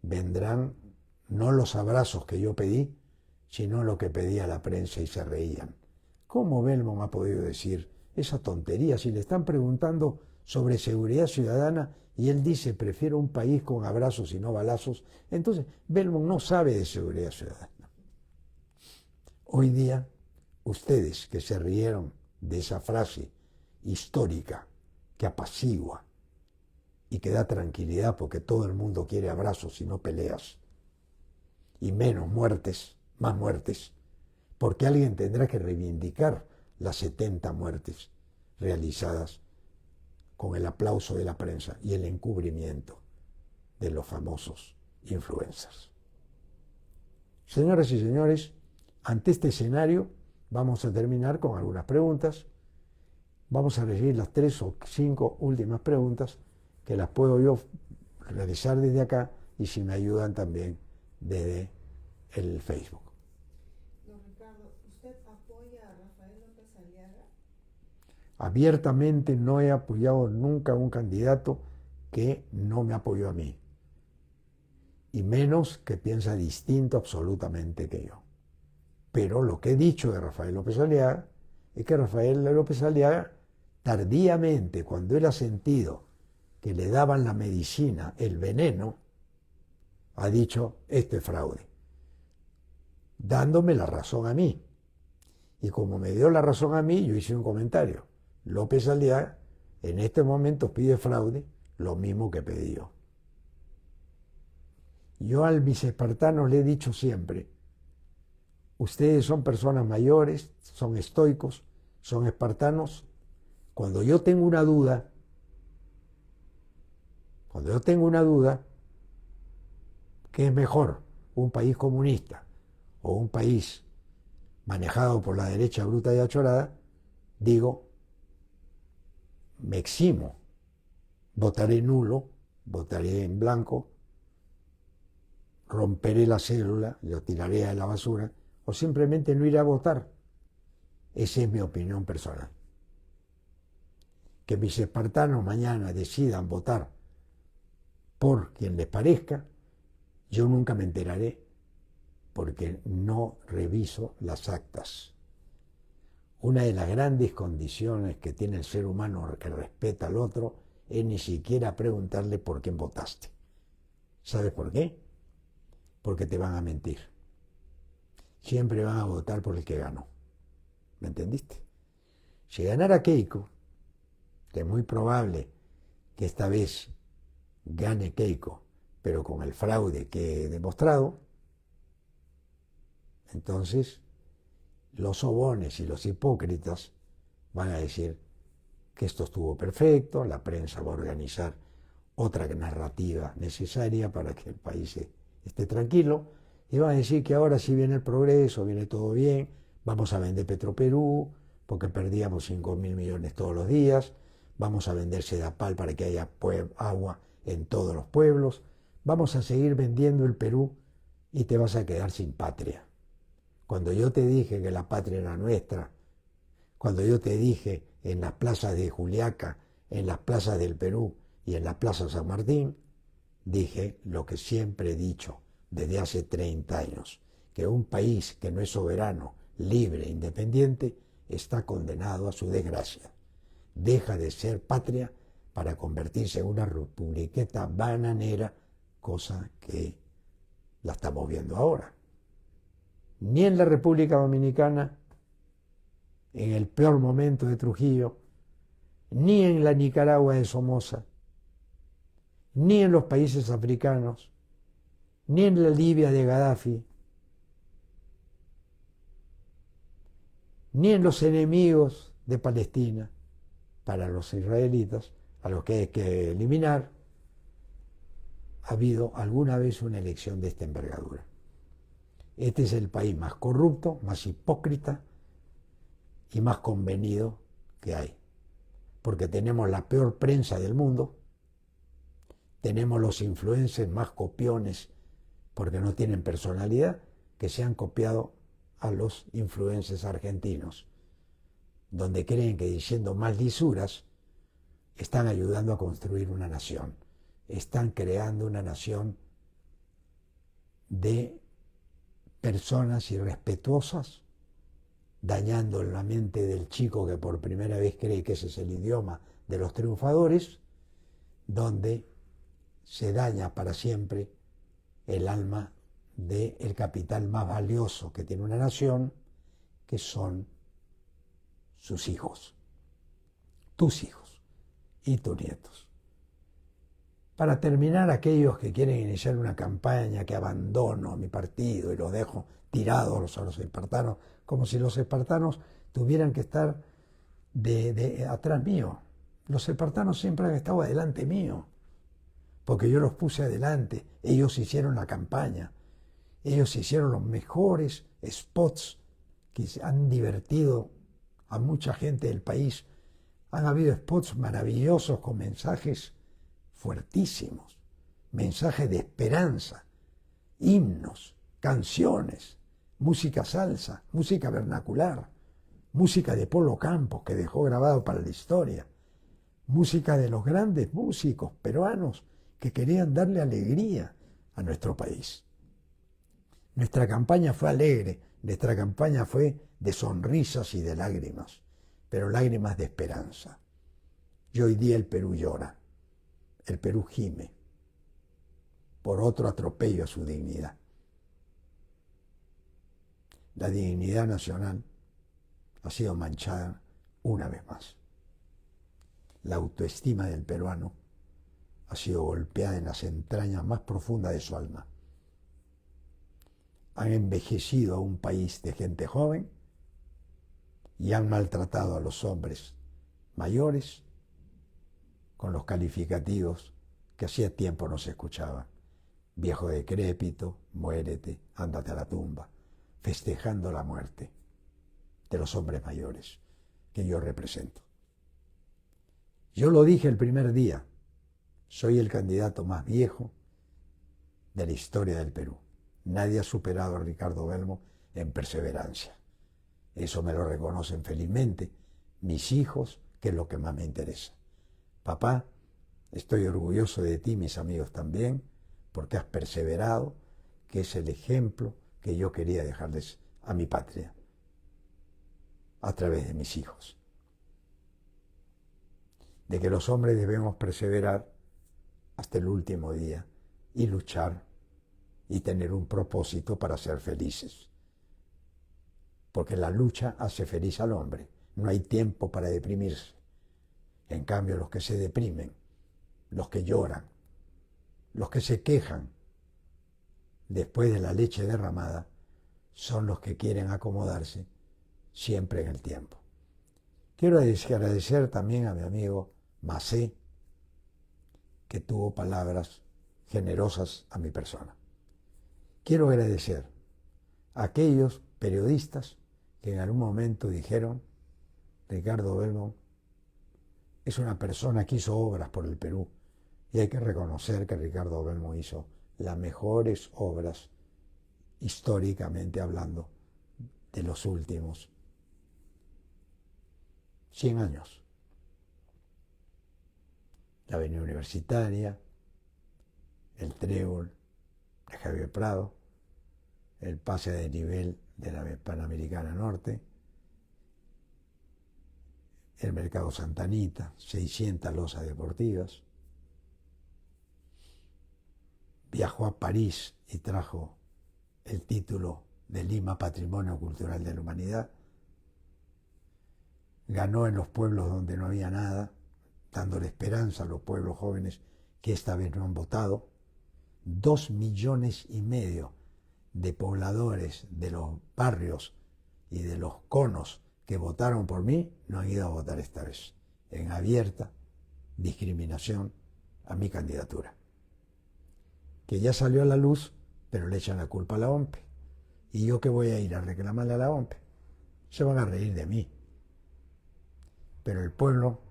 vendrán no los abrazos que yo pedí, sino lo que pedía la prensa y se reían. ¿Cómo Belmont ha podido decir esa tontería si le están preguntando sobre seguridad ciudadana y él dice prefiero un país con abrazos y no balazos? Entonces Belmont no sabe de seguridad ciudadana. Hoy día, ustedes que se rieron de esa frase histórica que apacigua y que da tranquilidad porque todo el mundo quiere abrazos y no peleas, y menos muertes, más muertes, porque alguien tendrá que reivindicar las 70 muertes realizadas con el aplauso de la prensa y el encubrimiento de los famosos influencers. Señoras y señores, ante este escenario vamos a terminar con algunas preguntas. Vamos a recibir las 3 o 5 últimas preguntas que las puedo yo realizar desde acá y si me ayudan también desde el Facebook. Don Ricardo, ¿usted apoya a Rafael López Aliaga? Abiertamente no he apoyado nunca a un candidato que no me apoyó a mí, y menos que piensa distinto absolutamente que yo. Pero lo que he dicho de Rafael López Aliaga es que Rafael López Aliaga, tardíamente, cuando él ha sentido que le daban la medicina, el veneno, ha dicho, este es fraude, dándome la razón a mí. Y como me dio la razón a mí, yo hice un comentario. López Aliaga en este momento pide fraude, lo mismo que pedí yo. Yo a mis espartanos le he dicho siempre, ustedes son personas mayores, son estoicos, son espartanos. Cuando yo tengo una duda, ¿qué es mejor? ¿Un país comunista o un país manejado por la derecha bruta y achorada? Digo, me eximo, votaré nulo, votaré en blanco, romperé la cédula, lo tiraré a la basura, o simplemente no iré a votar. Esa es mi opinión personal. Que mis espartanos mañana decidan votar por quien les parezca, yo nunca me enteraré porque no reviso las actas. Una de las grandes condiciones que tiene el ser humano que respeta al otro es ni siquiera preguntarle por quién votaste. ¿Sabes por qué? Porque te van a mentir. Siempre van a votar por el que ganó. ¿Me entendiste? Si ganara Keiko, que es muy probable que esta vez gane Keiko, pero con el fraude que he demostrado, entonces los sobones y los hipócritas van a decir que esto estuvo perfecto, la prensa va a organizar otra narrativa necesaria para que el país esté tranquilo, y van a decir que ahora sí viene el progreso, viene todo bien, vamos a vender Petroperú, porque perdíamos 5.000 millones todos los días, vamos a vender Sedapal para que haya agua en todos los pueblos, vamos a seguir vendiendo el Perú y te vas a quedar sin patria. Cuando yo te dije que la patria era nuestra, cuando yo te dije en las plazas de Juliaca, en las plazas del Perú y en la Plaza San Martín, dije lo que siempre he dicho desde hace 30 años, que un país que no es soberano, libre e independiente está condenado a su desgracia. Deja de ser patria para convertirse en una republiqueta bananera, cosa que la estamos viendo ahora. Ni en la República Dominicana, en el peor momento de Trujillo, ni en la Nicaragua de Somoza, ni en los países africanos, ni en la Libia de Gaddafi, ni en los enemigos de Palestina. Para los israelitas, a los que hay que eliminar, ha habido alguna vez una elección de esta envergadura. Este es el país más corrupto, más hipócrita y más convenido que hay. Porque tenemos la peor prensa del mundo, tenemos los influencers más copiones porque no tienen personalidad, que se han copiado a los influencers argentinos, donde creen que diciendo más lisuras están ayudando a construir una nación, están creando una nación de personas irrespetuosas, dañando la mente del chico que por primera vez cree que ese es el idioma de los triunfadores, donde se daña para siempre el alma del capital más valioso que tiene una nación, que son sus hijos, tus hijos y tus nietos. Para terminar, aquellos que quieren iniciar una campaña que abandono a mi partido y los dejo tirados a los espartanos, como si los espartanos tuvieran que estar atrás mío. Los espartanos siempre han estado adelante mío, porque yo los puse adelante, ellos hicieron la campaña, ellos hicieron los mejores spots que han divertido a mucha gente del país. Han habido spots maravillosos con mensajes fuertísimos, mensajes de esperanza, himnos, canciones, música salsa, música vernacular, música de Polo Campos que dejó grabado para la historia, música de los grandes músicos peruanos que querían darle alegría a nuestro país. Nuestra campaña fue alegre, nuestra campaña fue de sonrisas y de lágrimas, pero lágrimas de esperanza. Y hoy día el Perú llora, el Perú gime por otro atropello a su dignidad. La dignidad nacional ha sido manchada una vez más. La autoestima del peruano ha sido golpeada en las entrañas más profundas de su alma. Han envejecido a un país de gente joven y han maltratado a los hombres mayores con los calificativos que hacía tiempo no se escuchaban. Viejo decrépito, muérete, ándate a la tumba, festejando la muerte de los hombres mayores que yo represento. Yo lo dije el primer día, soy el candidato más viejo de la historia del Perú. Nadie ha superado a Ricardo Belmo en perseverancia. Eso me lo reconocen felizmente mis hijos, que es lo que más me interesa. Papá, estoy orgulloso de ti, mis amigos también, porque has perseverado, que es el ejemplo que yo quería dejarles a mi patria a través de mis hijos. De que los hombres debemos perseverar hasta el último día y luchar y tener un propósito para ser felices. Porque la lucha hace feliz al hombre. No hay tiempo para deprimirse. En cambio, los que se deprimen, los que lloran, los que se quejan después de la leche derramada, son los que quieren acomodarse siempre en el tiempo. Quiero agradecer también a mi amigo Macé, que tuvo palabras generosas a mi persona. Quiero agradecer a aquellos periodistas que en algún momento dijeron: Ricardo Belmo es una persona que hizo obras por el Perú, y hay que reconocer que Ricardo Belmo hizo las mejores obras, históricamente hablando, de los últimos 100 años. La Avenida Universitaria, el Trébol de Javier Prado, el pase de nivel de la Panamericana Norte, el Mercado Santa Anita, 600 losas deportivas. Viajó a París y trajo el título de Lima Patrimonio Cultural de la Humanidad. Ganó en los pueblos donde no había nada, dándole esperanza a los pueblos jóvenes que esta vez no han votado. 2,5 millones de pobladores de los barrios y de los conos que votaron por mí no han ido a votar esta vez, en abierta discriminación a mi candidatura, que ya salió a la luz, pero le echan la culpa a la OMPE. ¿Y yo qué voy a ir a reclamarle a la OMPE? Se van a reír de mí. Pero el pueblo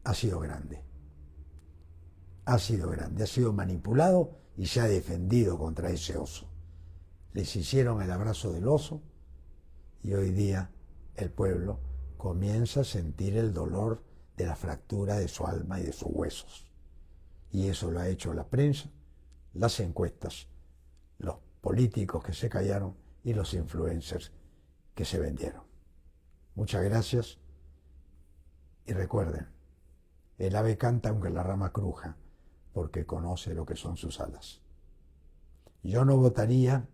ha sido grande. Ha sido grande, ha sido manipulado y se ha defendido contra ese oso. Les hicieron el abrazo del oso y hoy día el pueblo comienza a sentir el dolor de la fractura de su alma y de sus huesos. Y eso lo ha hecho la prensa, las encuestas, los políticos que se callaron y los influencers que se vendieron. Muchas gracias y recuerden, el ave canta aunque la rama cruja, porque conoce lo que son sus alas. Yo no votaría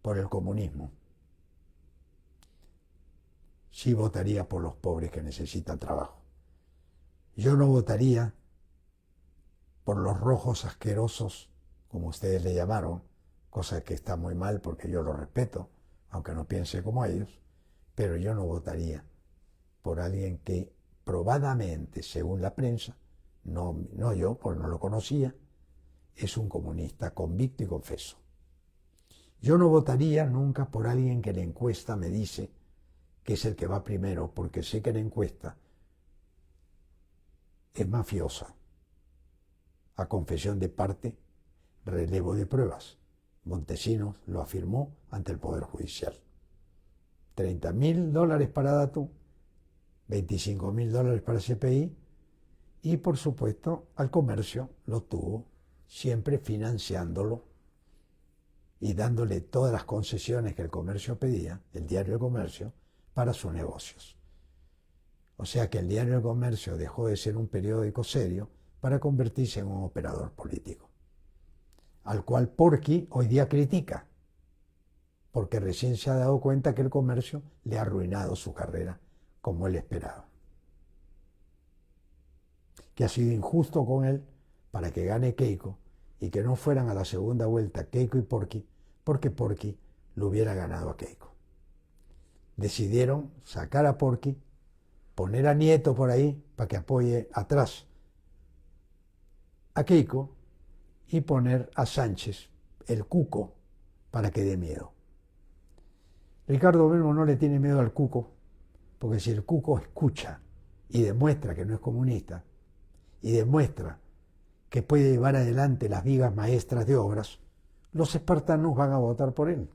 por el comunismo. Sí votaría por los pobres que necesitan trabajo. Yo no votaría por los rojos asquerosos, como ustedes le llamaron, cosa que está muy mal porque yo lo respeto, aunque no piense como ellos, pero yo no votaría por alguien que probadamente, según la prensa, no yo, pues no lo conocía, es un comunista convicto y confeso. Yo no votaría nunca por alguien que la encuesta me dice que es el que va primero, porque sé que la encuesta es mafiosa. A confesión de parte, relevo de pruebas. Montesinos lo afirmó ante el Poder Judicial. $30.000 para Datum, $25.000 para CPI y, por supuesto, al comercio lo tuvo, siempre financiándolo y dándole todas las concesiones que el comercio pedía, el diario El Comercio, para sus negocios. O sea que el diario El Comercio dejó de ser un periódico serio para convertirse en un operador político, al cual Porky hoy día critica, porque recién se ha dado cuenta que el comercio le ha arruinado su carrera como él esperaba. Que ha sido injusto con él para que gane Keiko y que no fueran a la segunda vuelta Keiko y Porky, porque Porky lo hubiera ganado a Keiko. Decidieron sacar a Porky, poner a Nieto por ahí para que apoye atrás a Keiko y poner a Sánchez, el cuco, para que dé miedo. Ricardo Belmo no le tiene miedo al cuco, porque si el cuco escucha y demuestra que no es comunista y demuestra que puede llevar adelante las vigas maestras de obras, los espartanos van a votar por él.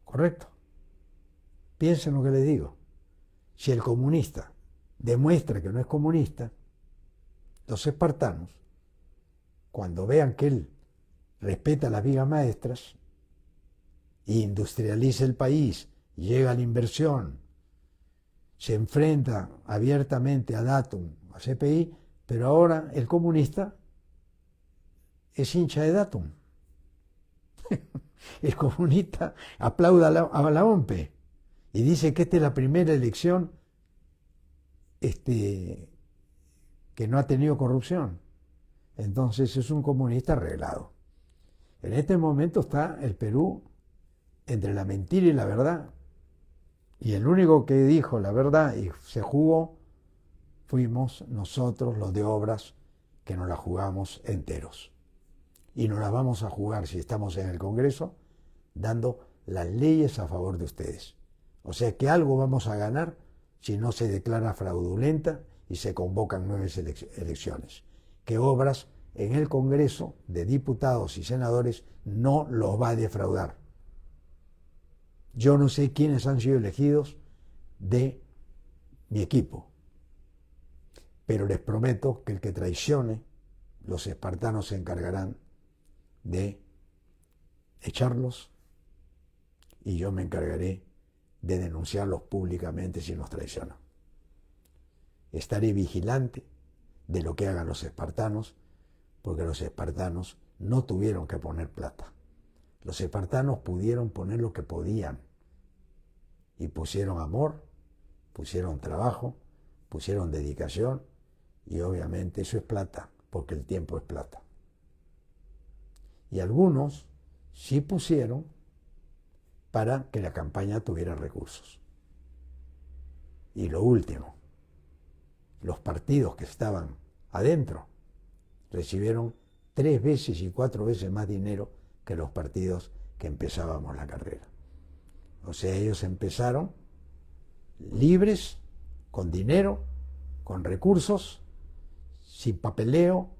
¿Correcto? Piensen lo que les digo. Si el comunista demuestra que no es comunista, los espartanos, cuando vean que él respeta las vigas maestras, industrializa el país, llega a la inversión, se enfrenta abiertamente a Datum, a CPI, pero ahora el comunista es hincha de Datum. El comunista aplaude a la OMPE y dice que esta es la primera elección que no ha tenido corrupción. Entonces es un comunista arreglado. En este momento está el Perú entre la mentira y la verdad. Y el único que dijo la verdad y se jugó fuimos nosotros, los de obras, que nos la jugamos enteros. Y nos la vamos a jugar, si estamos en el Congreso, dando las leyes a favor de ustedes. O sea que algo vamos a ganar si no se declara fraudulenta y se convocan nuevas elecciones. Que obras en el Congreso de Diputados y Senadores no los va a defraudar. Yo no sé quiénes han sido elegidos de mi equipo, pero les prometo que el que traicione, los espartanos se encargarán de echarlos y yo me encargaré de denunciarlos públicamente si nos traicionan. Estaré vigilante de lo que hagan los espartanos, porque los espartanos no tuvieron que poner plata. Los espartanos pudieron poner lo que podían y pusieron amor, pusieron trabajo, pusieron dedicación y obviamente eso es plata, porque el tiempo es plata. Y algunos sí pusieron para que la campaña tuviera recursos. Y lo último, los partidos que estaban adentro recibieron 3 veces y 4 veces más dinero que los partidos que empezábamos la carrera. O sea, ellos empezaron libres, con dinero, con recursos, sin papeleo,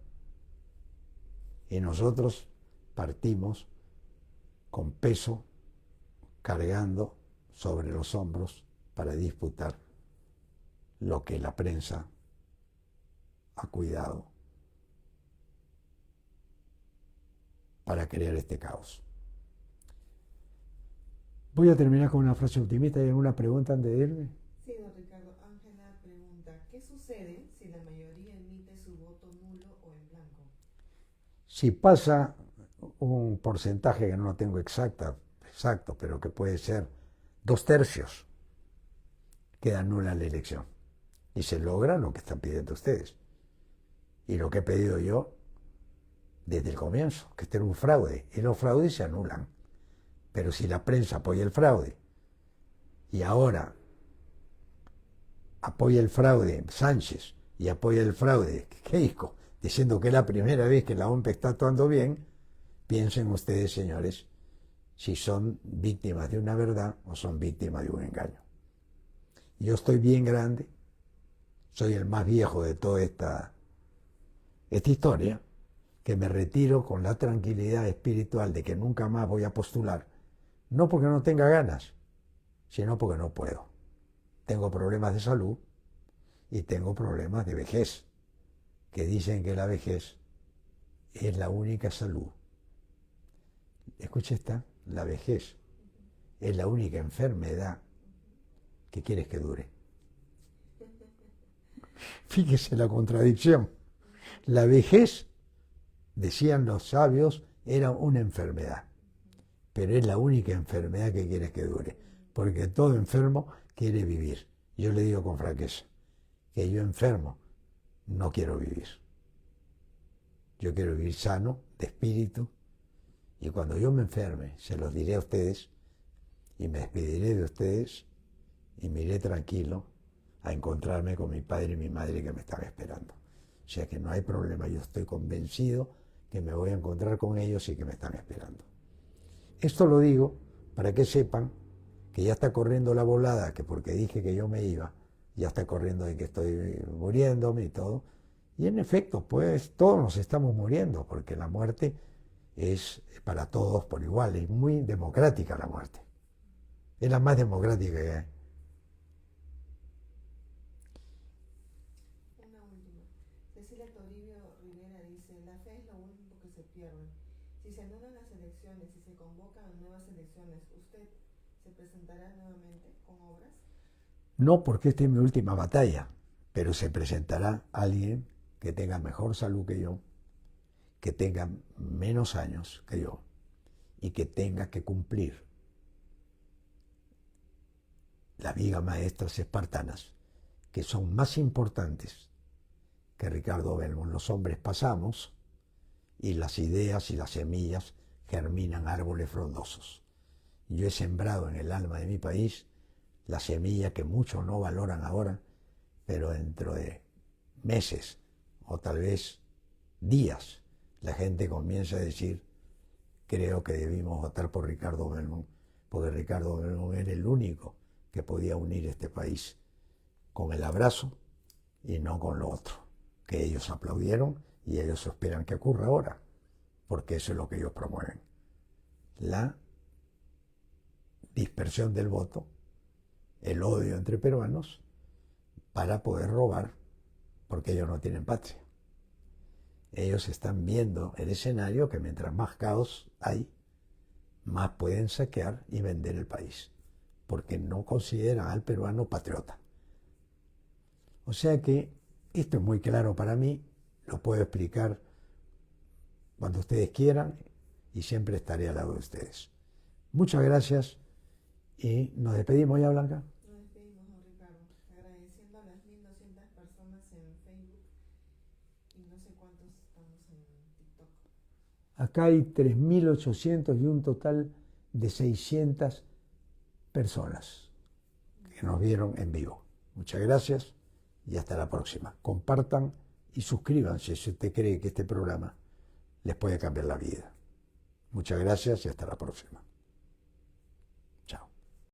y nosotros partimos con peso, cargando sobre los hombros para disputar lo que la prensa ha cuidado para crear este caos. Voy a terminar con una frase optimista. ¿Hay alguna pregunta antes de irme? Sí, don Ricardo. Ángela pregunta, ¿qué sucede si la mayoría emite su voto nulo o en blanco? Si pasa un porcentaje que no lo tengo exacto, pero que puede ser 2/3, queda nula la elección. Y se logra lo que están pidiendo ustedes. Y lo que he pedido yo desde el comienzo, que este era un fraude. Y los fraudes se anulan. Pero si la prensa apoya el fraude y ahora apoya el fraude Sánchez y apoya el fraude Keiko, diciendo que es la primera vez que la OMP está actuando bien, piensen ustedes, señores, si son víctimas de una verdad o son víctimas de un engaño. Yo estoy bien grande, soy el más viejo de toda esta historia, que me retiro con la tranquilidad espiritual de que nunca más voy a postular, no porque no tenga ganas, sino porque no puedo. Tengo problemas de salud y tengo problemas de vejez, que dicen que la vejez es la única salud. Escucha esta, la vejez es la única enfermedad que quieres que dure. Fíjese la contradicción. La vejez, decían los sabios, era una enfermedad, pero es la única enfermedad que quieres que dure, porque todo enfermo quiere vivir. Yo le digo con franqueza que yo enfermo no quiero vivir. Yo quiero vivir sano, de espíritu, y cuando yo me enferme, se los diré a ustedes, y me despediré de ustedes, y me iré tranquilo a encontrarme con mi padre y mi madre que me están esperando. O sea que no hay problema, yo estoy convencido que me voy a encontrar con ellos y que me están esperando. Esto lo digo para que sepan que ya está corriendo la volada, que porque dije que yo me iba, ya está corriendo de que estoy muriéndome y todo. Y en efecto, pues todos nos estamos muriendo, porque la muerte es para todos por igual, es muy democrática la muerte. Es la más democrática que hay. Una última. Cecilia Toribio Rivera dice, la fe es lo único que se pierde. Si se anulan las elecciones y se convocan nuevas elecciones, ¿usted se presentará nuevamente con obras? No porque esta es mi última batalla, pero se presentará alguien que tenga mejor salud que yo, que tenga menos años que yo y que tenga que cumplir las vigas maestras espartanas, que son más importantes que Ricardo Belmont. Los hombres pasamos y las ideas y las semillas germinan árboles frondosos. Yo he sembrado en el alma de mi país la semilla que muchos no valoran ahora, pero dentro de meses o tal vez días la gente comienza a decir, creo que debimos votar por Ricardo Belmont, porque Ricardo Belmont era el único que podía unir este país con el abrazo y no con lo otro, que ellos aplaudieron y ellos esperan que ocurra ahora, porque eso es lo que ellos promueven. La dispersión del voto, el odio entre peruanos, para poder robar, porque ellos no tienen patria. Ellos están viendo el escenario que mientras más caos hay, más pueden saquear y vender el país, porque no consideran al peruano patriota. O sea que esto es muy claro para mí, lo puedo explicar cuando ustedes quieran y siempre estaré al lado de ustedes. Muchas gracias y nos despedimos ya, Blanca. Nos despedimos, don Ricardo. 3.200 personas en Facebook y no sé cuántos estamos en TikTok. Acá hay 3.800 y un total de 600 personas que nos vieron en vivo. Muchas gracias y hasta la próxima. Compartan y suscríbanse si usted cree que este programa les puede cambiar la vida. Muchas gracias y hasta la próxima.